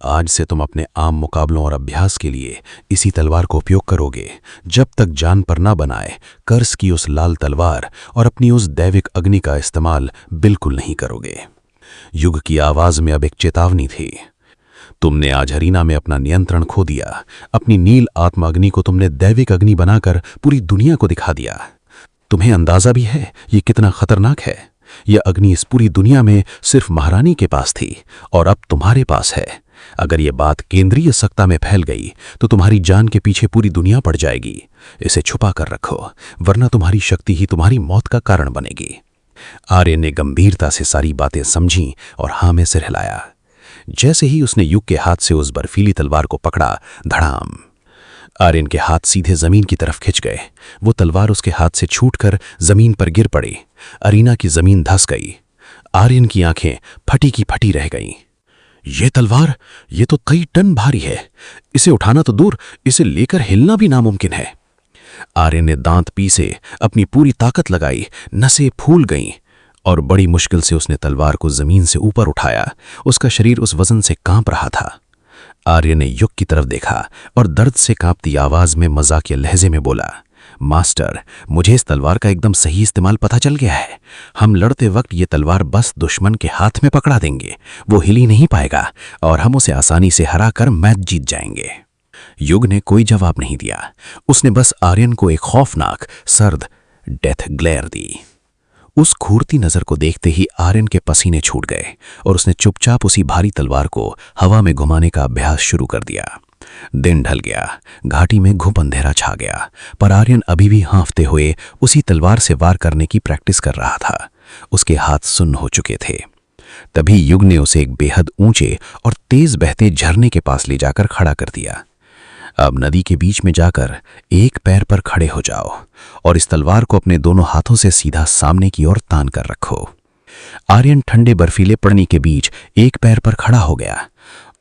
आज से तुम अपने आम मुकाबलों और अभ्यास के लिए इसी तलवार को उपयोग करोगे। जब तक जान पर ना बनाए, कर्स की उस लाल तलवार और अपनी उस दैविक अग्नि का इस्तेमाल बिल्कुल नहीं करोगे। युग की आवाज में अब एक चेतावनी थी। तुमने आज हरीना में अपना नियंत्रण खो दिया। अपनी नील आत्मा अग्नि को तुमने दैविक अग्नि बनाकर पूरी दुनिया को दिखा दिया। तुम्हें अंदाजा भी है ये कितना खतरनाक है। यह अग्नि इस पूरी दुनिया में सिर्फ महारानी के पास थी और अब तुम्हारे पास है। अगर यह बात केंद्रीय सत्ता में फैल गई तो तुम्हारी जान के पीछे पूरी दुनिया पड़ जाएगी। इसे छुपा कर रखो, वरना तुम्हारी शक्ति ही तुम्हारी मौत का कारण बनेगी। आर्यन ने गंभीरता से सारी बातें समझी और हाँ में सिर हिलाया। जैसे ही उसने युग के हाथ से उस बर्फीली तलवार को पकड़ा, धड़ाम, आर्यन के हाथ सीधे जमीन की तरफ खिंच गए। वो तलवार उसके हाथ से छूटकर जमीन पर गिर पड़ी। अरीना की जमीन धंस गई। आर्यन की आंखें फटी की फटी रह गईं। ये तलवार, ये तो कई टन भारी है। इसे उठाना तो दूर, इसे लेकर हिलना भी नामुमकिन है। आर्यन ने दांत पीसे, अपनी पूरी ताकत लगाई, नसें फूल गईं और बड़ी मुश्किल से उसने तलवार को जमीन से ऊपर उठाया। उसका शरीर उस वजन से कांप रहा था। आर्यन ने युग की तरफ देखा और दर्द से कांपती आवाज में मजाकिया लहजे में बोला, मास्टर, मुझे इस तलवार का एकदम सही इस्तेमाल पता चल गया है। हम लड़ते वक्त ये तलवार बस दुश्मन के हाथ में पकड़ा देंगे, वो हिल ही नहीं पाएगा और हम उसे आसानी से हराकर मैच जीत जाएंगे। युग ने कोई जवाब नहीं दिया। उसने बस आर्यन को एक खौफनाक सर्द डेथ ग्लेयर दी। उस घूरती नजर को देखते ही आर्यन के पसीने छूट गए और उसने चुपचाप उसी भारी तलवार को हवा में घुमाने का अभ्यास शुरू कर दिया। दिन ढल गया, घाटी में घुप अंधेरा छा गया, पर आर्यन अभी भी हाँफते हुए उसी तलवार से वार करने की प्रैक्टिस कर रहा था। उसके हाथ सुन्न हो चुके थे। तभी युग ने उसे एक बेहद ऊंचे और तेज बहते झरने के पास ले जाकर खड़ा कर दिया। अब नदी के बीच में जाकर एक पैर पर खड़े हो जाओ और इस तलवार को अपने दोनों हाथों से सीधा सामने की ओर तान कर रखो। आर्यन ठंडे बर्फीले पानी के बीच एक पैर पर खड़ा हो गया।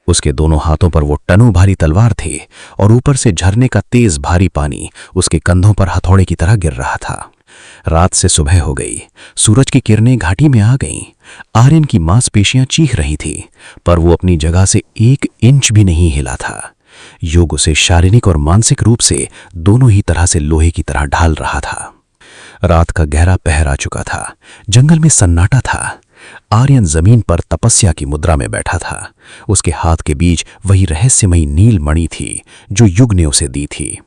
उसके दोनों हाथों पर वो टनों भारी तलवार थे और ऊपर से झरने का तेज भारी पानी उसके कंधों पर हथौड़े की तरह गिर रहा था। रात से सुबह हो गई, सूरज की किरणें घाटी में आ गईं। आर्यन की मांसपेशियां चीख रही थी, पर वो अपनी जगह से 1 इंच भी नहीं हिला था। युग उसे शारीरिक और मानसिक रूप से दोनों ही तरह से लोहे की तरह ढाल रहा था। रात का गहरा पहर आ चुका था। जंगल में सन्नाटा था। आर्यन जमीन पर तपस्या की मुद्रा में बैठा था। उसके हाथ के बीच वही रहस्यमयी नील मणि थी जो युग ने उसे दी थी।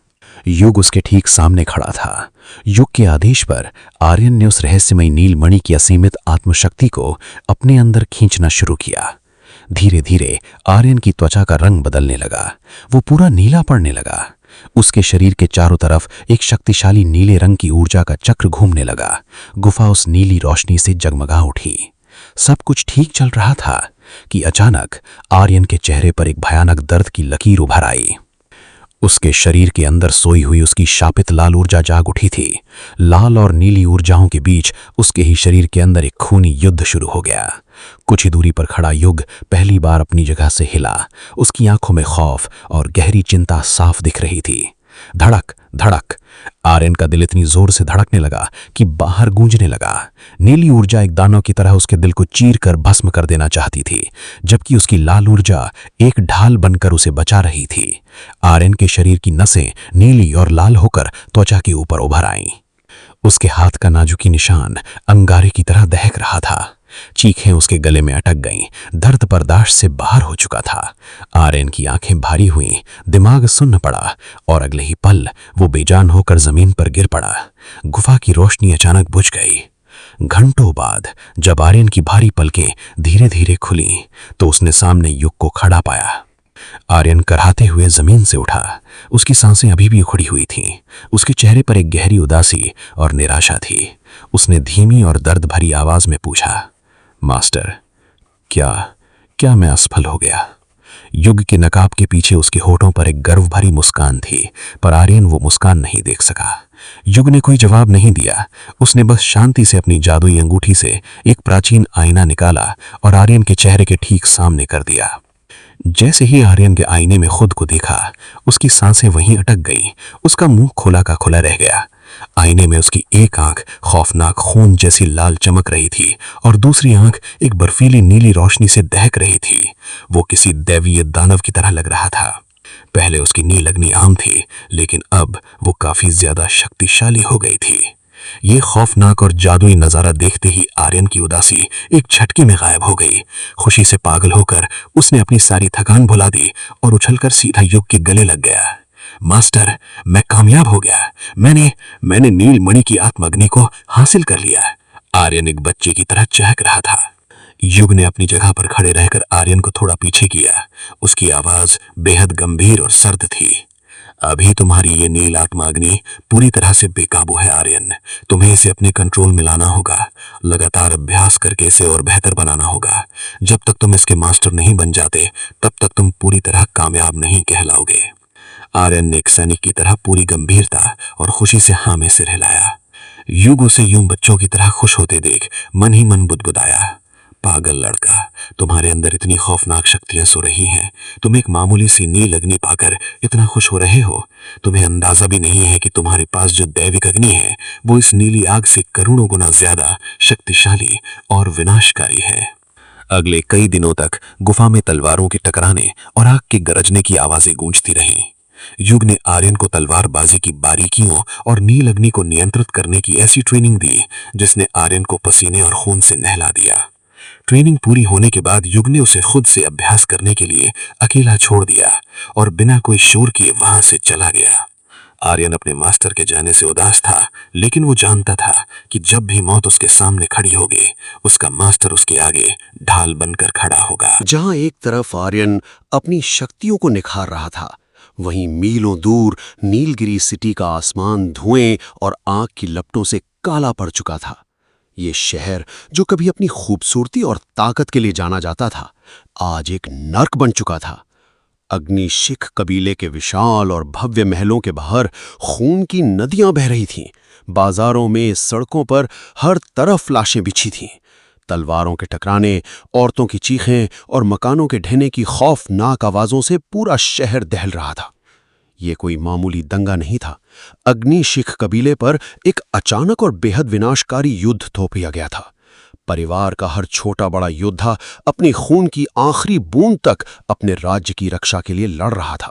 युग उसके ठीक सामने खड़ा था। युग के आदेश पर आर्यन ने उस रहस्यमयी नील मणि की असीमित आत्मशक्ति को अपने अंदर खींचना शुरू किया। धीरे धीरे आर्यन की त्वचा का रंग बदलने लगा। वो पूरा नीला पड़ने लगा। उसके शरीर के चारों तरफ एक शक्तिशाली नीले रंग की ऊर्जा का चक्र घूमने लगा। गुफा उस नीली रोशनी से जगमगा उठी। सब कुछ ठीक चल रहा था कि अचानक आर्यन के चेहरे पर एक भयानक दर्द की लकीर उभर आई। उसके शरीर के अंदर सोई हुई उसकी शापित लाल ऊर्जा जाग उठी थी। लाल और नीली ऊर्जाओं के बीच उसके ही शरीर के अंदर एक खूनी युद्ध शुरू हो गया। कुछ ही दूरी पर खड़ा युग पहली बार अपनी जगह से हिला। उसकी आंखों में खौफ और गहरी चिंता साफ दिख रही थी। धड़क धड़क आर्यन का दिल इतनी जोर से धड़कने लगा कि बाहर गूंजने लगा। नीली ऊर्जा एक दानव की तरह उसके दिल को चीर कर भस्म कर देना चाहती थी, जबकि उसकी लाल ऊर्जा एक ढाल बनकर उसे बचा रही थी। आर्यन के शरीर की नसें नीली और लाल होकर त्वचा के ऊपर उभर आईं। उसके हाथ का नाजुकी निशान अंगारे की तरह दहक रहा था। चीखें उसके गले में अटक गईं। दर्द बर्दाश्त से बाहर हो चुका था। आर्यन की आंखें भारी हुईं, दिमाग सुन्न पड़ा और अगले ही पल वो बेजान होकर जमीन पर गिर पड़ा। गुफा की रोशनी अचानक बुझ गई। घंटों बाद जब आर्यन की भारी पलकें धीरे धीरे खुली तो उसने सामने युग को खड़ा पाया। आर्यन कराहते हुए जमीन से उठा। उसकी सांसें अभी भी उखड़ी हुई थीं। उसके चेहरे पर एक गहरी उदासी और निराशा थी। उसने धीमी और दर्द भरी आवाज में पूछा, मास्टर, क्या मैं असफल हो गया? युग के नकाब के पीछे उसके होठों पर एक गर्व भरी मुस्कान थी, पर आर्यन वो मुस्कान नहीं देख सका। युग ने कोई जवाब नहीं दिया। उसने बस शांति से अपनी जादुई अंगूठी से एक प्राचीन आईना निकाला और आर्यन के चेहरे के ठीक सामने कर दिया। जैसे ही आर्यन के आईने में खुद को देखा, उसकी सांसें वहीं अटक गईं। उसका मुंह खुला का खुला रह गया। आईने में उसकी एक आंख खौफनाक खून जैसी लाल चमक रही थी और दूसरी आंख एक बर्फीली नीली रोशनी से दहक रही थी। वो किसी दैवीय दानव की तरह लग रहा था। पहले उसकी नील अग्नि आम थी, लेकिन अब वो काफी ज्यादा शक्तिशाली हो गई थी। ये खौफनाक और जादुई नजारा देखते ही आर्यन की उदासी एक झटके में गायब हो गई। खुशी से पागल होकर उसने अपनी सारी थकान भुला दी और उछलकर सीधा युग के गले लग गया। मास्टर, मैं कामयाब हो गया। मैंने नील मणि की आत्माग्नि को हासिल कर लिया। आर्यन एक बच्चे की तरह चहक रहा था। युग ने अपनी जगह पर खड़े रहकर आर्यन को थोड़ा पीछे किया। उसकी आवाज बेहद गंभीर और सर्द थी। अभी तुम्हारी ये नील आत्माग्नि पूरी तरह से बेकाबू है आर्यन। तुम्हें इसे अपने कंट्रोल में लाना होगा। लगातार अभ्यास करके इसे और बेहतर बनाना होगा। जब तक तुम इसके मास्टर नहीं बन जाते, तब तक तुम पूरी तरह कामयाब नहीं कहलाओगे। आर्यन ने एक सैनिक की तरह पूरी गंभीरता और खुशी से हाँ में सिर हिलाया। युग उसे यूं बच्चों की तरह खुश होते देख मन ही मन बुदबुदाया, पागल लड़का, तुम्हारे अंदर इतनी खौफनाक शक्तियां सो रही हैं। तुम एक मामूली सी नील अग्नि पाकर इतना खुश हो रहे हो। तुम्हें अंदाजा भी नहीं है कि तुम्हारे पास जो दैविक अग्नि है वो इस नीली आग से करोड़ों गुना ज्यादा शक्तिशाली और विनाशकारी है। अगले कई दिनों तक गुफा में तलवारों के टकराने और आग के गरजने की आवाजें गूंजती रहीं। युग ने आर्यन को तलवारबाजी की बारीकियों और नील अग्नि को नियंत्रित करने की ऐसी ट्रेनिंग दी जिसने आर्यन को पसीने और खून से नहला दिया। ट्रेनिंग पूरी होने के बाद युग ने उसे खुद से अभ्यास करने के लिए अकेला छोड़ दिया और बिना कोई शोर किए वहां से चला गया। आर्यन अपने मास्टर के जाने से उदास था, लेकिन वो जानता था कि जब भी मौत उसके सामने खड़ी होगी, उसका मास्टर उसके आगे ढाल बनकर खड़ा होगा। जहां एक तरफ आर्यन अपनी शक्तियों को निखार रहा था, वहीं मीलों दूर नीलगिरी सिटी का आसमान धुएं और आग की लपटों से काला पड़ चुका था। ये शहर जो कभी अपनी खूबसूरती और ताकत के लिए जाना जाता था, आज एक नर्क बन चुका था। अग्निशिख कबीले के विशाल और भव्य महलों के बाहर खून की नदियां बह रही थीं। बाजारों में, सड़कों पर हर तरफ लाशें बिछी थीं। तलवारों के टकराने, औरतों की चीखें और मकानों के ढहने की खौफनाक आवाजों से पूरा शहर दहल रहा था। ये कोई मामूली दंगा नहीं था। अग्निशिख कबीले पर एक अचानक और बेहद विनाशकारी युद्ध थोपा गया था। परिवार का हर छोटा बड़ा योद्धा अपनी खून की आखिरी बूंद तक अपने राज्य की रक्षा के लिए लड़ रहा था।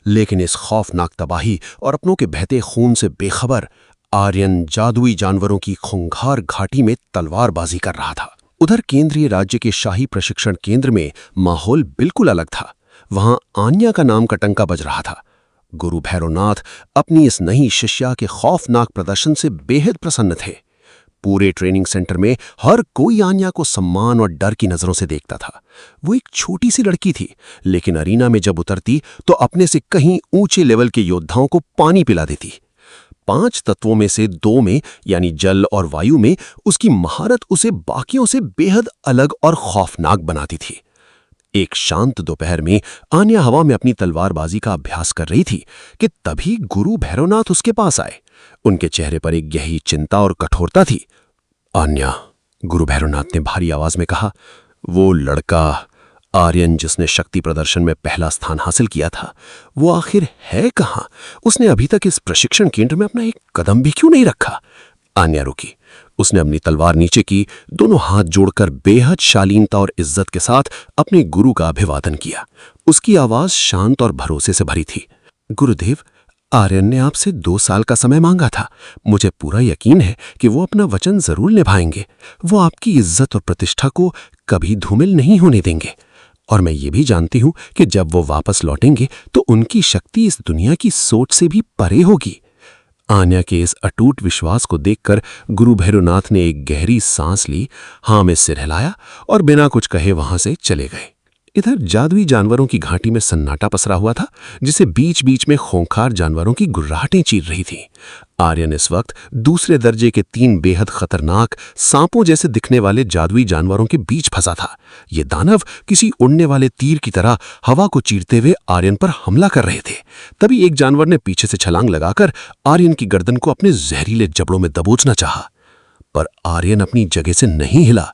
लेकिन इस खौफनाक तबाही और अपनों के बहते खून से बेखबर आर्यन जादुई जानवरों की खूंखार घाटी में तलवारबाजी कर रहा था। उधर केंद्रीय राज्य के शाही प्रशिक्षण केंद्र में माहौल बिल्कुल अलग था। वहां आन्या का नाम का टंका बज रहा था। गुरु भैरवनाथ अपनी इस नई शिष्या के खौफनाक प्रदर्शन से बेहद प्रसन्न थे। पूरे ट्रेनिंग सेंटर में हर कोई आन्या को सम्मान और डर की नजरों से देखता था। वो एक छोटी सी लड़की थी, लेकिन अरीना में जब उतरती तो अपने से कहीं ऊंचे लेवल के योद्धाओं को पानी पिला देती। 5 तत्वों में से 2 में यानी जल और वायु में उसकी महारत उसे बाकियों से बेहद अलग और खौफनाक बनाती थी। एक शांत दोपहर में आन्या हवा में अपनी तलवारबाजी का अभ्यास कर रही थी कि तभी गुरु भैरवनाथ उसके पास आए। उनके चेहरे पर एक गहरी चिंता और कठोरता थी। आन्या, गुरु भैरवनाथ ने भारी आवाज में कहा, वो लड़का आर्यन जिसने शक्ति प्रदर्शन में पहला स्थान हासिल किया था, वो आखिर है कहाँ? उसने अभी तक इस प्रशिक्षण केंद्र में अपना एक कदम भी क्यों नहीं रखा? आन्या रुकी। उसने अपनी तलवार नीचे की, दोनों हाथ जोड़कर बेहद शालीनता और इज्जत के साथ अपने गुरु का अभिवादन किया। उसकी आवाज शांत और भरोसे से भरी थी। गुरुदेव, आर्यन ने आपसे 2 साल का समय मांगा था। मुझे पूरा यकीन है कि वो अपना वचन जरूर निभाएंगे। वो आपकी इज्जत और प्रतिष्ठा को कभी धूमिल नहीं होने देंगे। और मैं ये भी जानती हूं कि जब वो वापस लौटेंगे तो उनकी शक्ति इस दुनिया की सोच से भी परे होगी। आन्या के इस अटूट विश्वास को देखकर गुरु भैरवनाथ ने एक गहरी सांस ली, हाँ में सिर हिलाया और बिना कुछ कहे वहां से चले गए। इधर जादुई जानवरों की घाटी में सन्नाटा पसरा हुआ था, जिसे बीच बीच में खूंखार जानवरों की गुर्राहटें चीर रही थीं। आर्यन इस वक्त दूसरे दर्जे के 3 बेहद खतरनाक सांपों जैसे दिखने वाले जादुई जानवरों के बीच फंसा था। ये दानव किसी उड़ने वाले तीर की तरह हवा को चीरते हुए आर्यन पर हमला कर रहे थे। तभी एक जानवर ने पीछे से छलांग लगाकर आर्यन की गर्दन को अपने जहरीले जबड़ों में दबोचना चाहा, पर आर्यन अपनी जगह से नहीं हिला।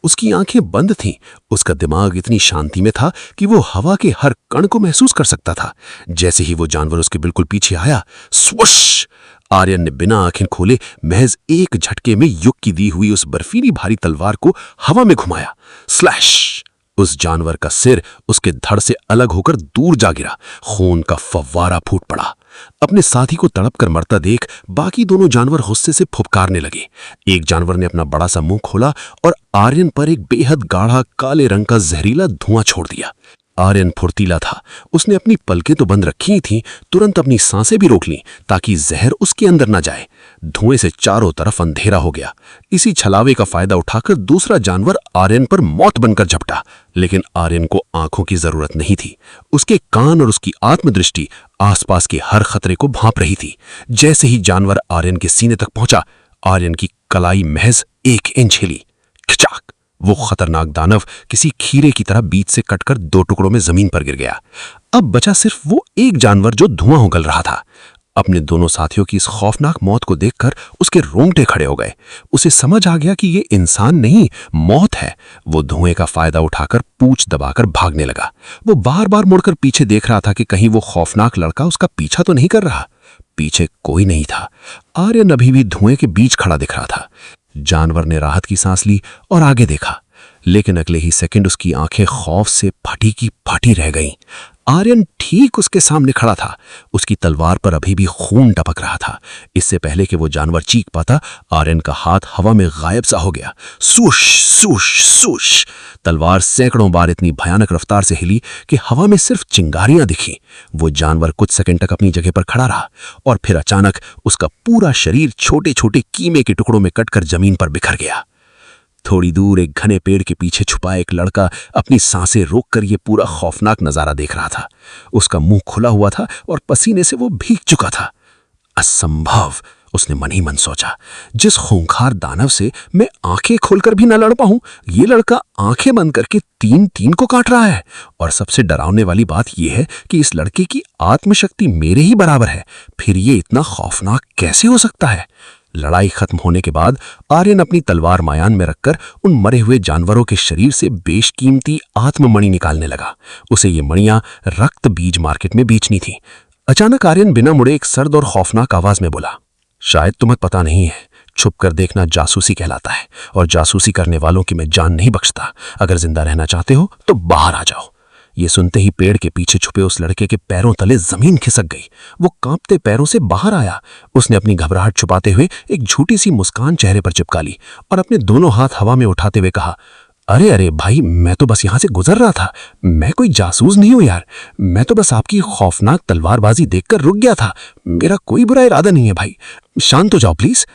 उसकी आंखें बंद थीं। उसका दिमाग इतनी शांति में था कि वो हवा के हर कण को महसूस कर सकता था। जैसे ही वो जानवर उसके बिल्कुल पीछे आया, स्वश! आर्यन ने बिना आंखें खोले महज एक झटके में युग की दी हुई उस बर्फीली भारी तलवार को हवा में घुमाया। स्लैश! उस जानवर का सिर उसके धड़ से अलग होकर दूर जा गिरा। खून का फव्वारा फूट पड़ा। अपने साथी को तड़प कर मरता देख बाकी दोनों जानवर गुस्से से फुफकारने लगे। एक जानवर ने अपना बड़ा सा मुंह खोला और आर्यन पर एक बेहद गाढ़ा काले रंग का जहरीला धुआं छोड़ दिया। आर्यन फुर्तीला था। उसने अपनी पलकें तो बंद रखी ही थीं, तुरंत अपनी सांसें भी रोक लीं ताकि जहर उसके अंदर न जाए। धुएं से चारों तरफ अंधेरा हो गया। इसी छलावे का फायदा उठाकर दूसरा जानवर आर्यन पर मौत बनकर झपटा, लेकिन आर्यन को आंखों की जरूरत नहीं थी। उसके कान और उसकी आत्मदृष्टि आसपास के हर खतरे को भांप रही थी। जैसे ही जानवर आर्यन के सीने तक पहुंचा, आर्यन की कलाई महज 1 इंच हिली। खचाक! वो खतरनाक दानव किसी खीरे की तरह बीच से कटकर 2 टुकड़ों में जमीन पर गिर गया। अब बचा सिर्फ वो एक जानवर जो धुआं उगल रहा था। अपने दोनों साथियों की इस खौफनाक मौत को देखकर उसके रोंगटे खड़े हो गए। उसे समझ आ गया कि ये इंसान नहीं, मौत है। वो धुएं का फायदा उठाकर पूंछ दबाकर भागने लगा। वो बार बार मुड़कर पीछे देख रहा था कि कहीं वो खौफनाक लड़का उसका पीछा तो नहीं कर रहा। पीछे कोई नहीं था। आर्यन अभी भी धुएं के बीच खड़ा दिख रहा था। जानवर ने राहत की सांस ली और आगे देखा, लेकिन अगले ही सेकंड उसकी आंखें खौफ से फटी की फटी रह गईं। आर्यन ठीक उसके सामने खड़ा था। उसकी तलवार पर अभी भी खून टपक रहा था। इससे पहले कि वो जानवर चीख पाता, आर्यन का हाथ हवा में गायब सा हो गया। सूश सूश सूश। तलवार सैकड़ों बार इतनी भयानक रफ्तार से हिली कि हवा में सिर्फ चिंगारियां दिखी। वो जानवर कुछ सेकंड तक अपनी जगह पर खड़ा रहा और फिर अचानक उसका पूरा शरीर छोटे छोटे कीमे के टुकड़ों में कटकर जमीन पर बिखर गया। थोड़ी दूर एक घने पेड़ के पीछे छुपा एक लड़का अपनी सांसें रोककर ये पूरा खौफनाक नजारा देख रहा था। उसका मुंह खुला हुआ था और पसीने से वो भीग चुका था। असंभव, उसने मन ही मन सोचा। जिस खूंखार दानव से मैं आंखें खोलकर भी न लड़ पाऊं, ये लड़का आंखें बंद करके तीन तीन को काट रहा है। और सबसे डरावने वाली बात यह है कि इस लड़के की आत्मशक्ति मेरे ही बराबर है। फिर ये इतना खौफनाक कैसे हो सकता है? लड़ाई खत्म होने के बाद आर्यन अपनी तलवार मायान में रखकर उन मरे हुए जानवरों के शरीर से बेशकीमती आत्ममणि निकालने लगा। उसे ये मणियां रक्त बीज मार्केट में बेचनी थी। अचानक आर्यन बिना मुड़े एक सर्द और खौफनाक आवाज में बोला, शायद तुम्हें पता नहीं है, छुप कर देखना जासूसी कहलाता है और जासूसी करने वालों की मैं जान नहीं बख्शता। अगर जिंदा रहना चाहते हो तो बाहर आ जाओ। ये सुनते ही पेड़ के पीछे छुपे उस लड़के के पैरों तले जमीन खिसक गई। वो कांपते पैरों से बाहर आया। उसने अपनी घबराहट छुपाते हुए एक झूठी सी मुस्कान चेहरे पर चिपका ली और अपने दोनों हाथ हवा में उठाते हुए कहा, अरे अरे भाई, मैं तो बस यहां से गुजर रहा था। मैं कोई जासूस नहीं हूं यार। मैं तो बस आपकी खौफनाक तलवारबाजी देखकर रुक गया था। मेरा कोई बुरा इरादा नहीं है भाई। शांत हो जाओ प्लीज।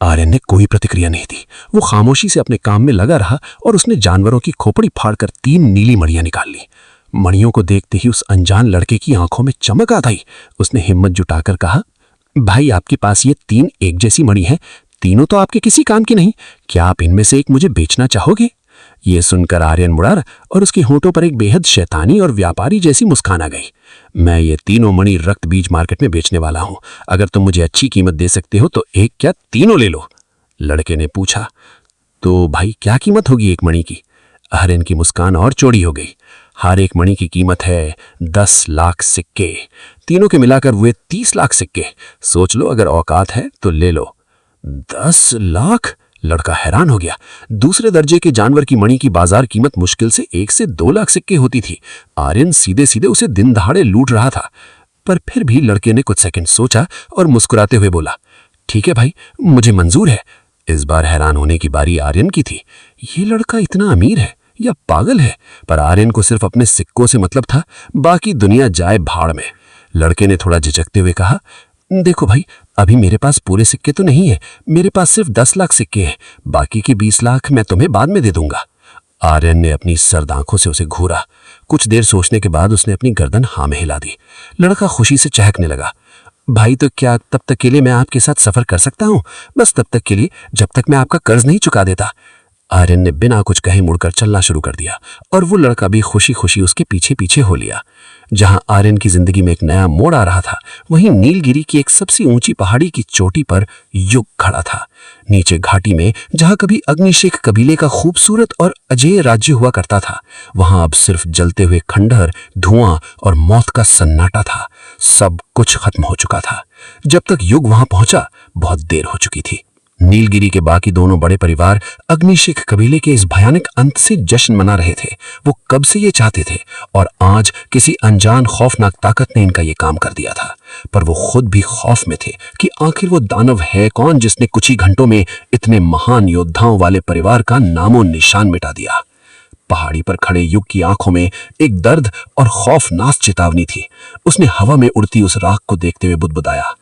आर्यन ने कोई प्रतिक्रिया नहीं दी। वो खामोशी से अपने काम में लगा रहा और उसने जानवरों की खोपड़ी फाड़कर 3 नीली मणियां निकाल ली। मणियों को देखते ही उस अनजान लड़के की आंखों में चमक आ गई। उसने हिम्मत जुटाकर कहा, भाई आपके पास ये 3 एक जैसी मणि हैं। तीनों तो आपके किसी काम की नहीं। क्या आप इनमें से एक मुझे बेचना चाहोगे? ये सुनकर आर्यन मुड़ा और उसके होंठों पर एक बेहद शैतानी और व्यापारी जैसी मुस्कान आ गई। मैं ये तीनों मणि रक्त बीज मार्केट में बेचने वाला हूं। अगर तुम मुझे अच्छी कीमत दे सकते हो तो एक क्या तीनों ले लो। लड़के ने पूछा, तो भाई क्या कीमत होगी एक मणि की? आर्यन की मुस्कान और चौड़ी हो गई। हर एक मणि की कीमत है 10 लाख सिक्के। तीनों के मिलाकर हुए 30 लाख सिक्के। सोच लो, अगर औकात है तो ले लो। 10 लाख? लड़का हैरान हो गया। दूसरे दर्जे के जानवर की मणि की बाजार कीमत मुश्किल से 1 से 2 लाख सिक्के होती थी। आर्यन सीधे सीधे उसे दिन दहाड़े लूट रहा था। पर फिर भी लड़के ने कुछ सेकंड सोचा और मुस्कुराते हुए बोला, ठीक है भाई, मुझे मंजूर है। इस बार हैरान होने की बारी आर्यन की थी। ये लड़का इतना अमीर है या पागल है? पर आर्यन को सिर्फ अपने सिक्कों से मतलब था, बाकी दुनिया जाए भाड़ में। लड़के ने थोड़ा झिझकते हुए कहा, देखो भाई, अभी मेरे पास पूरे सिक्के तो नहीं है। मेरे पास सिर्फ 10 लाख सिक्के हैं। बाकी के 20 लाख मैं तुम्हें बाद में दे दूंगा। आर्यन ने अपनी सर्द आंखों से उसे घूरा। कुछ देर सोचने के बाद उसने अपनी गर्दन हाँ में हिला दी। लड़का खुशी से चहकने लगा। भाई, तो क्या तब तक के लिए मैं आपके साथ सफर कर सकता हूं? बस तब तक के लिए जब तक मैं आपका कर्ज नहीं चुका देता। आर्यन ने बिना कुछ कहे मुड़कर चलना शुरू कर दिया और वो लड़का भी खुशी खुशी उसके पीछे पीछे हो लिया। जहां आर्यन की जिंदगी में एक नया मोड़ आ रहा था, वहीं नीलगिरी की एक सबसे ऊंची पहाड़ी की चोटी पर युग खड़ा था। नीचे घाटी में जहां कभी अग्निशेख कबीले का खूबसूरत और अजेय राज्य हुआ करता था, वहां अब सिर्फ जलते हुए खंडहर, धुआं और मौत का सन्नाटा था। सब कुछ खत्म हो चुका था। जब तक युग वहां पहुंचा, बहुत देर हो चुकी थी। नीलगिरी के बाकी दोनों बड़े परिवार अग्निशेख कबीले के इस भयानक अंत से जश्न मना रहे थे। वो कब से ये चाहते थे और आज किसी अनजान खौफनाक ताकत ने इनका ये काम कर दिया था। पर वो खुद भी खौफ में थे कि आखिर वो दानव है कौन जिसने कुछ ही घंटों में इतने महान योद्धाओं वाले परिवार का नामो निशान मिटा दिया। पहाड़ी पर खड़े युग की आंखों में एक दर्द और खौफनाक चेतावनी थी। उसने हवा में उड़ती उस राख को देखते हुए बुदबुदाया,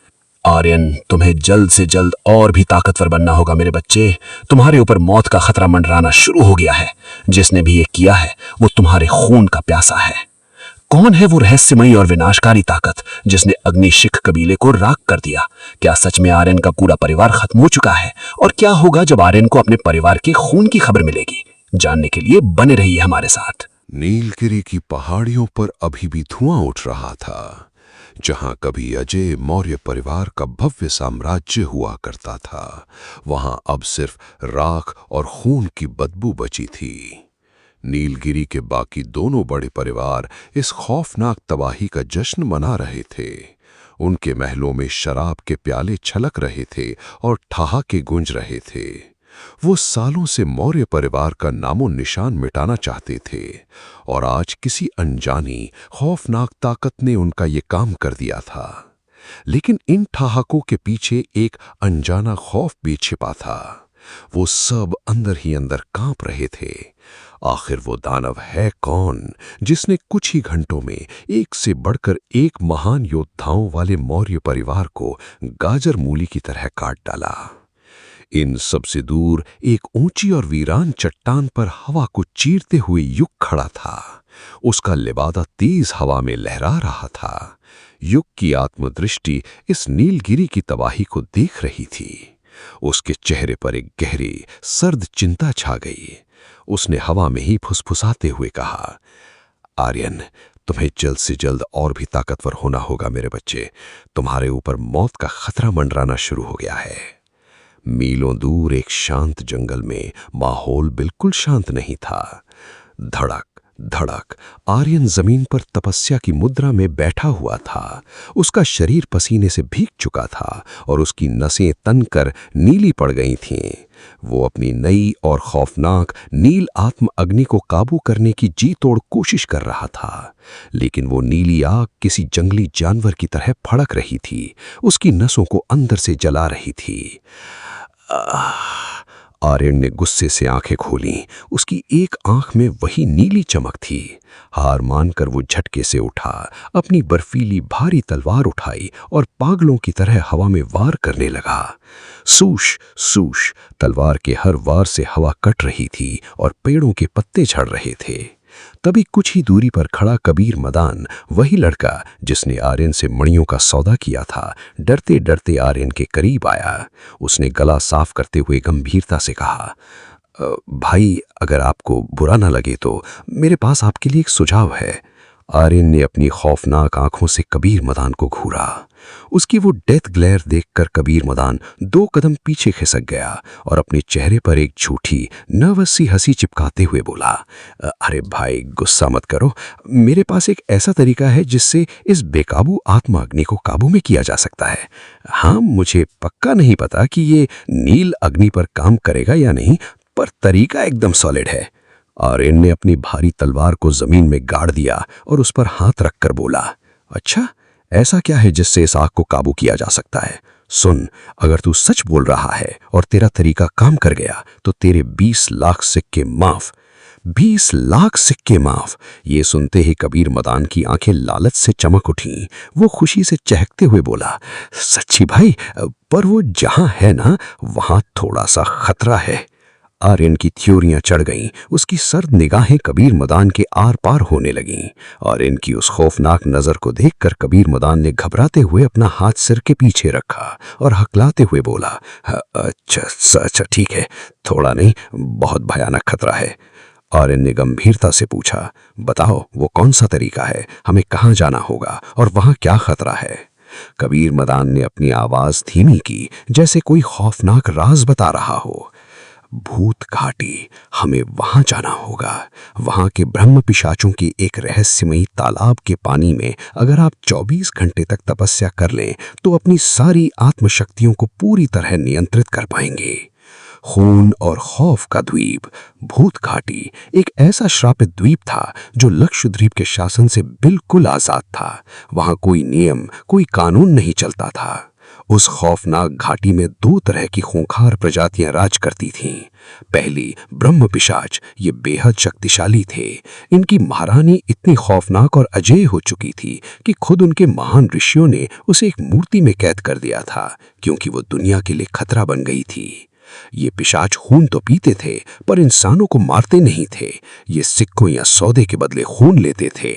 आर्यन, तुम्हें जल्द से जल्द और भी ताकतवर बनना होगा मेरे बच्चे। तुम्हारे ऊपर मौत का खतरा मंडराना शुरू हो गया है। जिसने भी ये किया है वो तुम्हारे खून का प्यासा है। कौन है वो रहस्यमयी और विनाशकारी ताकत जिसने अग्निशिख कबीले को राख कर दिया? क्या सच में आर्यन का पूरा परिवार खत्म हो चुका है? और क्या होगा जब आर्यन को अपने परिवार के खून की खबर मिलेगी? जानने के लिए बने रहिए हमारे साथ। नीलगिरी की पहाड़ियों पर अभी भी धुआं उठ रहा था। जहां कभी अजय मौर्य परिवार का भव्य साम्राज्य हुआ करता था, वहां अब सिर्फ राख और खून की बदबू बची थी। नीलगिरी के बाकी दोनों बड़े परिवार इस खौफनाक तबाही का जश्न मना रहे थे। उनके महलों में शराब के प्याले छलक रहे थे और ठहाके गूंज रहे थे। वो सालों से मौर्य परिवार का नामो निशान मिटाना चाहते थे और आज किसी अनजानी खौफनाक ताकत ने उनका ये काम कर दिया था। लेकिन इन ठहाकों के पीछे एक अनजाना खौफ भी छिपा था। वो सब अंदर ही अंदर कांप रहे थे। आखिर वो दानव है कौन जिसने कुछ ही घंटों में एक से बढ़कर एक महान योद्धाओं वाले मौर्य परिवार को गाजर मूली की तरह काट डाला। इन सबसे दूर एक ऊंची और वीरान चट्टान पर हवा को चीरते हुए युग खड़ा था। उसका लिबादा तेज हवा में लहरा रहा था। युग की आत्मदृष्टि इस नीलगिरी की तबाही को देख रही थी। उसके चेहरे पर एक गहरी सर्द चिंता छा गई। उसने हवा में ही फुसफुसाते हुए कहा, आर्यन, तुम्हें जल्द से जल्द और भी ताकतवर होना होगा मेरे बच्चे। तुम्हारे ऊपर मौत का खतरा मंडराना शुरू हो गया है। मीलों दूर एक शांत जंगल में माहौल बिल्कुल शांत नहीं था। धड़क धड़क आर्यन जमीन पर तपस्या की मुद्रा में बैठा हुआ था। उसका शरीर पसीने से भीग चुका था और उसकी नसें तनकर नीली पड़ गई थीं। वो अपनी नई और खौफनाक नील आत्म अग्नि को काबू करने की जी तोड़ कोशिश कर रहा था, लेकिन वो नीली आग किसी जंगली जानवर की तरह फड़क रही थी। उसकी नसों को अंदर से जला रही थी। आर्यन ने गुस्से से आंखें खोलीं। उसकी एक आंख में वही नीली चमक थी। हार मानकर वो झटके से उठा, अपनी बर्फीली भारी तलवार उठाई और पागलों की तरह हवा में वार करने लगा। सूश सूश तलवार के हर वार से हवा कट रही थी और पेड़ों के पत्ते झड़ रहे थे। तभी कुछ ही दूरी पर खड़ा कबीर मदान, वही लड़का जिसने आर्यन से मणियों का सौदा किया था, डरते डरते आर्यन के करीब आया। उसने गला साफ करते हुए गंभीरता से कहा, भाई, अगर आपको बुरा ना लगे तो मेरे पास आपके लिए एक सुझाव है। आर्यन ने अपनी खौफनाक आंखों से कबीर मदान को घूरा। उसकी वो डेथ ग्लेयर देखकर कबीर मदान 2 कदम पीछे खिसक गया और अपने चेहरे पर एक झूठी नर्वस सी हंसी चिपकाते हुए बोला, अरे भाई, गुस्सा मत करो। मेरे पास एक ऐसा तरीका है जिससे इस बेकाबू आत्मा अग्नि को काबू में किया जा सकता है। हाँ, मुझे पक्का नहीं पता कि ये नील अग्नि पर काम करेगा या नहीं, पर तरीका एकदम सॉलिड है। आर्यन ने अपनी भारी तलवार को जमीन में गाड़ दिया और उस पर हाथ रखकर बोला, अच्छा, ऐसा क्या है जिससे इस आग को काबू किया जा सकता है? सुन, अगर तू सच बोल रहा है और तेरा तरीका काम कर गया तो तेरे 20 लाख सिक्के माफ। 20 लाख सिक्के माफ। ये सुनते ही कबीर मदान की आंखें लालच से चमक उठीं। वो खुशी से चहकते हुए बोला, सच्ची भाई, पर वो जहां है ना, वहां थोड़ा सा खतरा है। आर्यन की थ्योरियां चढ़ गईं। उसकी सर्द निगाहें कबीर मदान के आर पार होने लगीं। आर्यन की उस खौफनाक नजर को देखकर कबीर मदान ने घबराते हुए अपना हाथ सिर के पीछे रखा और हकलाते हुए बोला, अच्छा ठीक है, थोड़ा नहीं, बहुत भयानक खतरा है। आर्यन ने गंभीरता से पूछा, बताओ वो कौन सा तरीका है, हमें कहाँ जाना होगा और वहां क्या खतरा है? कबीर मदान ने अपनी आवाज धीमी की, जैसे कोई खौफनाक राज बता रहा हो। भूत घाटी, हमें वहां जाना होगा। वहां के ब्रह्म पिशाचों के एक रहस्यमयी तालाब के पानी में अगर आप 24 घंटे तक तपस्या कर लें तो अपनी सारी आत्मशक्तियों को पूरी तरह नियंत्रित कर पाएंगे। खून और खौफ का द्वीप भूत घाटी एक ऐसा श्रापित द्वीप था जो लक्षद्वीप के शासन से बिल्कुल आजाद था। वहां कोई नियम, कोई कानून नहीं चलता था। उस खौफनाक घाटी में 2 तरह की खूंखार प्रजातियां राज करती थीं। पहली, ब्रह्म पिशाच। ये बेहद शक्तिशाली थे। इनकी महारानी इतनी खौफनाक और अजेय हो चुकी थी कि खुद उनके महान ऋषियों ने उसे एक मूर्ति में कैद कर दिया था, क्योंकि वो दुनिया के लिए खतरा बन गई थी। ये पिशाच खून तो पीते थे, पर इंसानों को मारते नहीं थे। ये सिक्कों या सौदे के बदले खून लेते थे।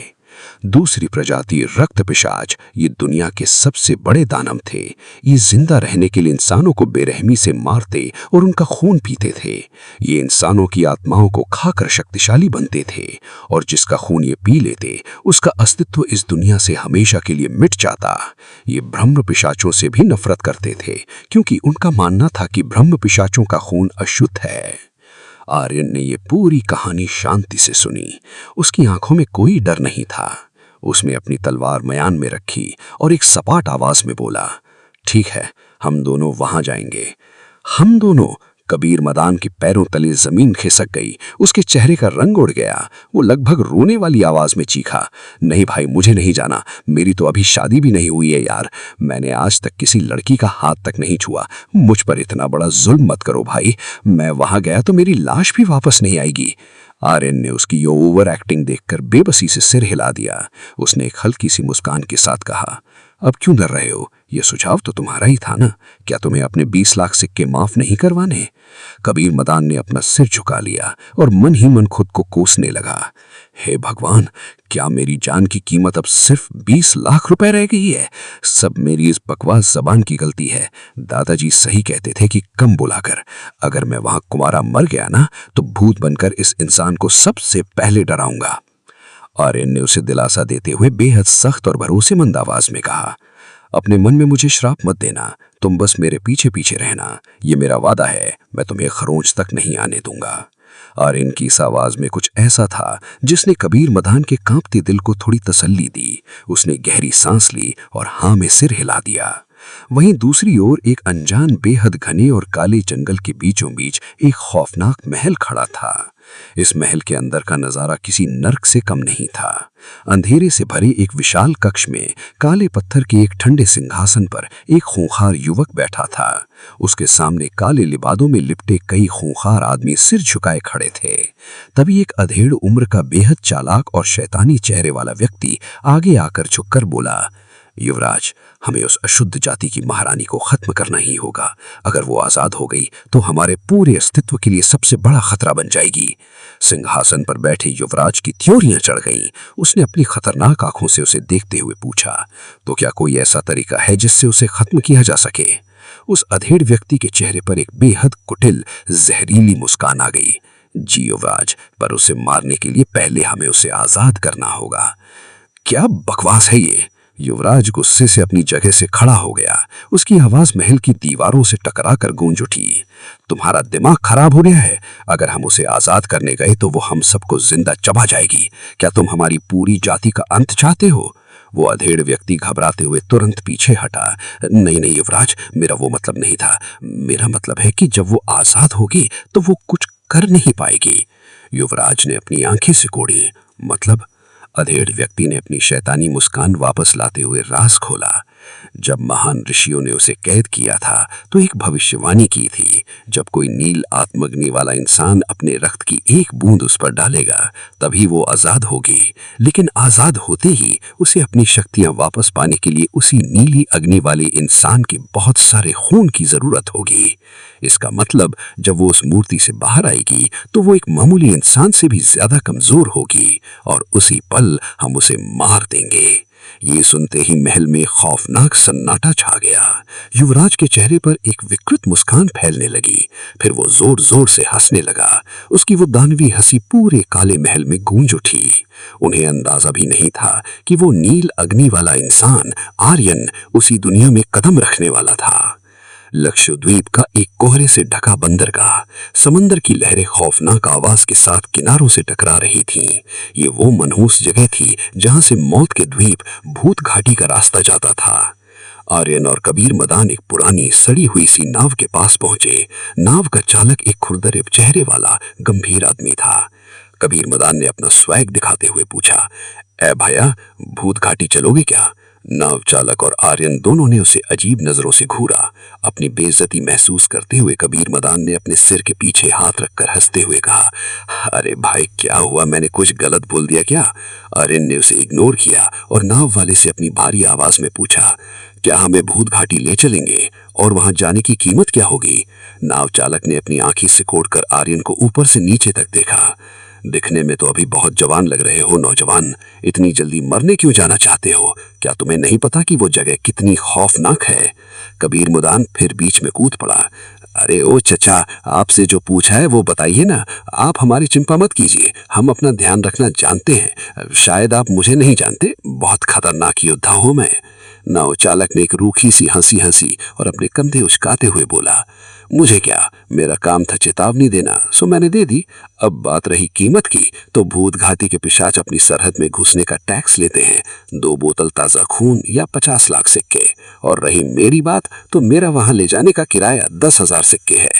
दूसरी प्रजाति रक्त पिशाच, ये दुनिया के सबसे बड़े दानव थे। ये जिंदा रहने के लिए इंसानों को बेरहमी से मारते और उनका खून पीते थे। ये इंसानों की आत्माओं को खाकर शक्तिशाली बनते थे और जिसका खून ये पी लेते उसका अस्तित्व इस दुनिया से हमेशा के लिए मिट जाता। ये ब्रह्म पिशाचों से भी नफरत करते थे क्योंकि उनका मानना था कि ब्रह्म पिशाचों का खून अशुद्ध है। आर्यन ने ये पूरी कहानी शांति से सुनी। उसकी आंखों में कोई डर नहीं था। उसने अपनी तलवार मयान में रखी और एक सपाट आवाज में बोला, ठीक है, हम दोनों वहां जाएंगे। हम दोनों। कबीर मदान के पैरों तले जमीन खिसक गई। उसके चेहरे का रंग उड़ गया। वो लगभग रोने वाली आवाज में चीखा, नहीं भाई, मुझे नहीं जाना। मेरी तो अभी शादी भी नहीं हुई है यार। मैंने आज तक किसी लड़की का हाथ तक नहीं छुआ। मुझ पर इतना बड़ा जुल्म मत करो भाई। मैं वहां गया तो मेरी लाश भी वापस नहीं आएगी। आर्यन ने उसकी ये ओवर एक्टिंग देखकर बेबसी से सिर हिला दिया। उसने एक हल्की सी मुस्कान के साथ कहा, अब क्यों डर रहे हो? यह सुझाव तो तुम्हारा ही था ना। क्या तुम्हें अपने 20 लाख सिक्के माफ नहीं करवाने? कबीर मदान ने अपना सिर झुका लिया और मन ही मन खुद को कोसने लगा। हे भगवान, क्या मेरी जान की कीमत अब सिर्फ 20 लाख रुपए रह गई है? सब मेरी इस बकवास जबान की गलती है। दादाजी सही कहते थे कि कम बुलाकर। अगर मैं वहां कुमारा मर गया ना तो भूत बनकर इस इंसान को सबसे पहले डराऊंगा। आर्यन ने उसे दिलासा देते हुए बेहद सख्त और भरोसेमंद आवाज में कहा, अपने मन में मुझे श्राप मत देना। तुम बस मेरे पीछे पीछे रहना। ये मेरा वादा है, मैं तुम्हें खरोंच तक नहीं आने दूंगा। आर्यन की इस आवाज में कुछ ऐसा था जिसने कबीर मदान के कांपते दिल को थोड़ी तसल्ली दी। उसने गहरी सांस ली और हाँ में सिर हिला दिया। वहीं दूसरी ओर एक अनजान बेहद घने और काले जंगल के बीचों बीच एक खौफनाक महल खड़ा था। इस महल के अंदर का नजारा किसी नर्क से कम नहीं था। अंधेरे से भरे एक विशाल कक्ष में काले पत्थर के एक ठंडे सिंहासन पर एक खूंखार युवक बैठा था। उसके सामने काले लिबादों में लिपटे कई खूंखार आदमी सिर झुकाए खड़े थे। तभी एक अधेड़ उम्र का बेहद चालाक और शैतानी चेहरे वाला व्यक्ति आगे आकर झुककर बोला, युवराज, हमें उस अशुद्ध जाति की महारानी को खत्म करना ही होगा। अगर वो आजाद हो गई तो हमारे पूरे अस्तित्व के लिए सबसे बड़ा खतरा बन जाएगी। सिंहासन पर बैठे युवराज की त्योरियां चढ़ गईं। उसने अपनी खतरनाक आंखों से उसे देखते हुए पूछा, तो क्या कोई ऐसा तरीका है जिससे उसे खत्म किया जा सके? उस अधेड़ व्यक्ति के चेहरे पर एक बेहद कुटिल जहरीली मुस्कान आ गई। जी युवराज, पर उसे मारने के लिए पहले हमें उसे आजाद करना होगा। क्या बकवास है ये? युवराज गुस्से से अपनी जगह से खड़ा हो गया। उसकी आवाज महल की दीवारों से टकराकर गूंज उठी। तुम्हारा दिमाग खराब हो गया है? अगर हम उसे आजाद करने गए तो वो हम सबको जिंदा चबा जाएगी। क्या तुम हमारी पूरी जाति का अंत चाहते हो? वो अधेड़ व्यक्ति घबराते हुए तुरंत पीछे हटा। नहीं नहीं युवराज, मेरा वो मतलब नहीं था। मेरा मतलब है कि जब वो आजाद होगी तो वो कुछ कर नहीं पाएगी। युवराज ने अपनी आंखें सिकोड़ी। मतलब? अधेड़ व्यक्ति ने अपनी शैतानी मुस्कान वापस लाते हुए राज खोला। जब महान ऋषियों ने उसे कैद किया था तो एक भविष्यवाणी की थी, जब कोई नील आत्मग्नि वाला इंसान अपने रक्त की एक बूंद उस पर डालेगा तभी वो आजाद होगी। लेकिन आजाद होते ही उसे अपनी शक्तियां वापस पाने के लिए उसी नीली अग्नि वाले इंसान के बहुत सारे खून की जरूरत होगी। इसका मतलब जब वो उस मूर्ति से बाहर आएगी तो वो एक मामूली इंसान से भी ज्यादा कमजोर होगी और उसी पल हम उसे मार देंगे। ये सुनते ही महल में खौफनाक सन्नाटा छा गया। युवराज के चेहरे पर एक विकृत मुस्कान फैलने लगी। फिर वो जोर जोर से हंसने लगा। उसकी वो दानवी हंसी पूरे काले महल में गूंज उठी। उन्हें अंदाजा भी नहीं था कि वो नील अग्नि वाला इंसान आर्यन उसी दुनिया में कदम रखने वाला था। लक्षद्वीप का एक कोहरे से ढका बंदरगाह, समंदर की लहरें खौफनाक आवाज के साथ किनारों से टकरा रही थीं। ये वो मनहूस जगह थी जहां से मौत के द्वीप भूत घाटी का रास्ता जाता था। आर्यन और कबीर मदान एक पुरानी सड़ी हुई सी नाव के पास पहुंचे। नाव का चालक एक खुरदरे चेहरे वाला गंभीर आदमी था। कबीर मदान ने अपना स्वैग दिखाते हुए पूछा, ए भैया, भूत घाटी चलोगे क्या? नाव चालक और आर्यन दोनों ने उसे अजीब नजरों से घूरा। अपनी बेइज्जती महसूस करते हुए कबीर मदान ने अपने सिर के पीछे हाथ रखकर हंसते हुए कहा, अरे भाई क्या हुआ, मैंने कुछ गलत बोल दिया क्या? आर्यन ने उसे इग्नोर किया और नाव वाले से अपनी भारी आवाज में पूछा, क्या हमें भूत घाटी ले चलेंगे और वहां जाने की कीमत क्या होगी? नाव चालक ने अपनी आंखें सिकोड़कर आर्यन को ऊपर से नीचे तक देखा। दिखने में तो अभी बहुत जवान लग रहे हो नौजवान। इतनी जल्दी मरने क्यों जाना चाहते हो? क्या तुम्हें नहीं पता कि वो जगह कितनी खौफनाक है? कबीर मुदान फिर बीच में कूद पड़ा। अरे ओ चचा, आपसे जो पूछा है वो बताइए ना। आप हमारी चिंता मत कीजिए, हम अपना ध्यान रखना जानते हैं। शायद आप मुझे नहीं जानते, बहुत खतरनाक योद्धा हूं मैं। नाव चालक ने एक रूखी सी हंसी हंसी और अपने कंधे उचकाते हुए बोला, मुझे क्या, मेरा काम था चेतावनी देना, सो मैंने दे दी। अब बात रही कीमत की, तो भूत घाटी के पिशाच अपनी सरहद में घुसने का टैक्स लेते हैं, 2 बोतल ताजा खून या 50 लाख सिक्के। और रही मेरी बात, तो मेरा वहां ले जाने का किराया 10,000 सिक्के है।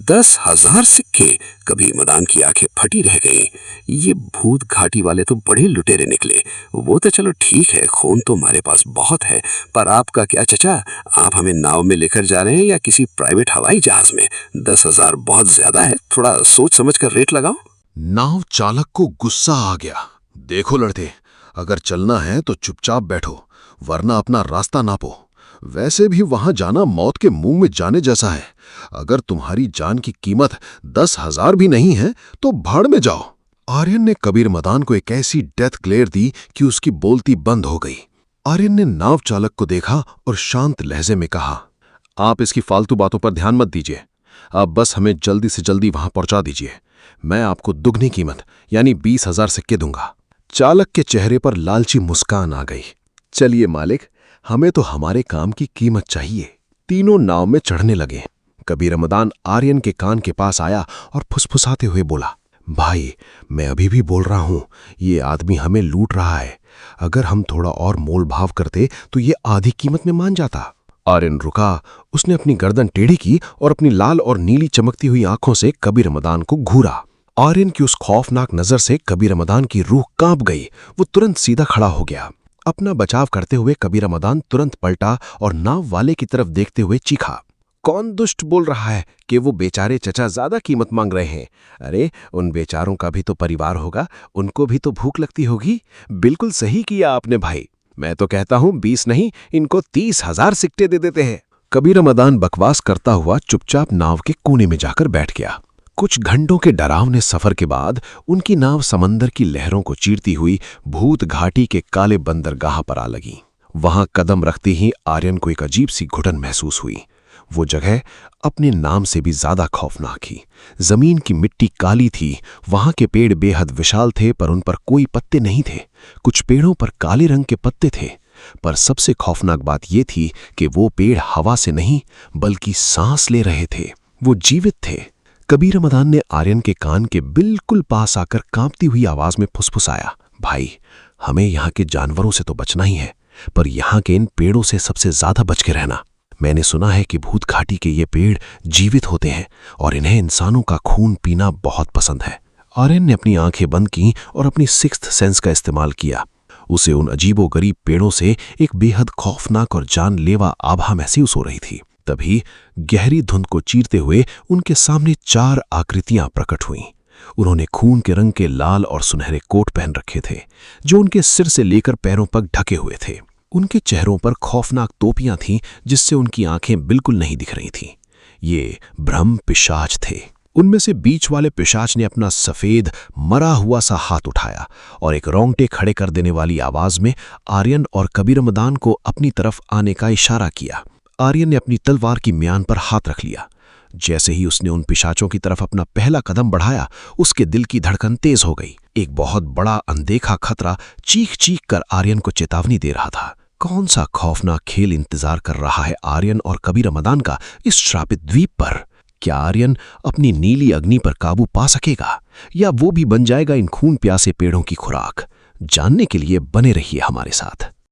10,000 सिक्के? कबीर मुदान की आंखें फटी रह गईं। ये भूत घाटी वाले तो बड़े लुटेरे निकले। वो तो चलो ठीक है, खून तो हमारे पास बहुत है, पर आपका क्या चचा? आप हमें नाव में लेकर जा रहे हैं या किसी प्राइवेट हवाई जहाज में? 10,000 बहुत ज्यादा है, थोड़ा सोच समझ कर रेट लगाओ। नाव चालक को गुस्सा आ गया। देखो लड़ते, अगर चलना है तो चुपचाप बैठो, वरना अपना रास्ता नापो। वैसे भी वहां जाना मौत के मुंह में जाने जैसा है। अगर तुम्हारी जान की कीमत 10,000 भी नहीं है तो भाड़ में जाओ। आर्यन ने कबीर मदान को एक ऐसी डेथ ग्लेयर दी कि उसकी बोलती बंद हो गई। आर्यन ने नाव चालक को देखा और शांत लहजे में कहा, आप इसकी फालतू बातों पर ध्यान मत दीजिए, आप बस हमें जल्दी से जल्दी वहां पहुंचा दीजिए। मैं आपको दुगनी कीमत यानी 20,000 सिक्के दूंगा। चालक के चेहरे पर लालची मुस्कान आ गई। चलिए मालिक, हमें तो हमारे काम की कीमत चाहिए। तीनों नाव में चढ़ने लगे। कबीर मदान आर्यन के कान के पास आया और फुसफुसाते हुए बोला, भाई मैं अभी भी बोल रहा हूं, ये आदमी हमें लूट रहा है। अगर हम थोड़ा और मोल भाव करते तो ये आधी कीमत में मान जाता। आर्यन रुका। उसने अपनी गर्दन टेढ़ी की और अपनी लाल और नीली चमकती हुई आंखों से कबीर मदान को घूरा। आर्यन की उस खौफनाक नजर से कबीर मदान की रूह कांप गई। वो तुरंत सीधा खड़ा हो गया। अपना बचाव करते हुए कबीर मदान तुरंत पलटा और नाव वाले की तरफ देखते हुए चीखा, कौन दुष्ट बोल रहा है कि वो बेचारे चचा ज्यादा कीमत मांग रहे हैं? अरे उन बेचारों का भी तो परिवार होगा, उनको भी तो भूख लगती होगी। बिल्कुल सही किया आपने भाई, मैं तो कहता हूं 20 नहीं, इनको 30,000 सिक्के दे देते हैं। कबीर मदान बकवास करता हुआ चुपचाप नाव के कोने में जाकर बैठ गया। कुछ घंटों के डरावने सफर के बाद उनकी नाव समंदर की लहरों को चीरती हुई भूत घाटी के काले बंदरगाह पर आ लगी। वहां कदम रखते ही आर्यन को एक अजीब सी घुटन महसूस हुई। वो जगह अपने नाम से भी ज्यादा खौफनाक थी। जमीन की मिट्टी काली थी। वहां के पेड़ बेहद विशाल थे, पर उन पर कोई पत्ते नहीं थे। कुछ पेड़ों पर काले रंग के पत्ते थे, पर सबसे खौफनाक बात यह थी कि वो पेड़ हवा से नहीं बल्कि सांस ले रहे थे। वो जीवित थे। कबीर मदान ने आर्यन के कान के बिल्कुल पास आकर कांपती हुई आवाज में फुसफुसाया, भाई हमें यहाँ के जानवरों से तो बचना ही है, पर यहाँ के इन पेड़ों से सबसे ज्यादा बच के रहना। मैंने सुना है कि भूत घाटी के ये पेड़ जीवित होते हैं और इन्हें इंसानों का खून पीना बहुत पसंद है। आर्यन ने अपनी आंखें बंद की और अपनी सिक्स्थ सेंस का इस्तेमाल किया। उसे उन अजीबोगरीब पेड़ों से एक बेहद खौफनाक और जानलेवा आभा महसूस हो रही थी। तभी गहरी धुंध को चीरते हुए उनके सामने 4 आकृतियां प्रकट हुईं। उन्होंने खून के रंग के लाल और सुनहरे कोट पहन रखे थे, जो उनके सिर से लेकर पैरों तक ढके हुए थे। उनके चेहरों पर खौफनाक टोपियां थीं, जिससे उनकी आंखें बिल्कुल नहीं दिख रही थीं। ये ब्रह्म पिशाच थे। उनमें से बीच वाले पिशाच ने अपना सफेद मरा हुआ सा हाथ उठाया और एक रोंगटे खड़े कर देने वाली आवाज में आर्यन और कबीर मदान को अपनी तरफ आने का इशारा किया। आर्यन ने अपनी तलवार की म्यान पर हाथ रख लिया। जैसे ही उसने उन पिशाचों की तरफ अपना पहला कदम बढ़ाया, उसके दिल की धड़कन तेज हो गई। एक बहुत बड़ा अनदेखा खतरा चीख चीख कर आर्यन को चेतावनी दे रहा था। कौन सा खौफनाक खेल इंतजार कर रहा है आर्यन और कबीर मदान का इस श्रापित द्वीप पर? क्या आर्यन अपनी नीली अग्नि पर काबू पा सकेगा, या वो भी बन जाएगा इन खून प्यासे पेड़ों की खुराक? जानने के लिए बने रहिए हमारे साथ।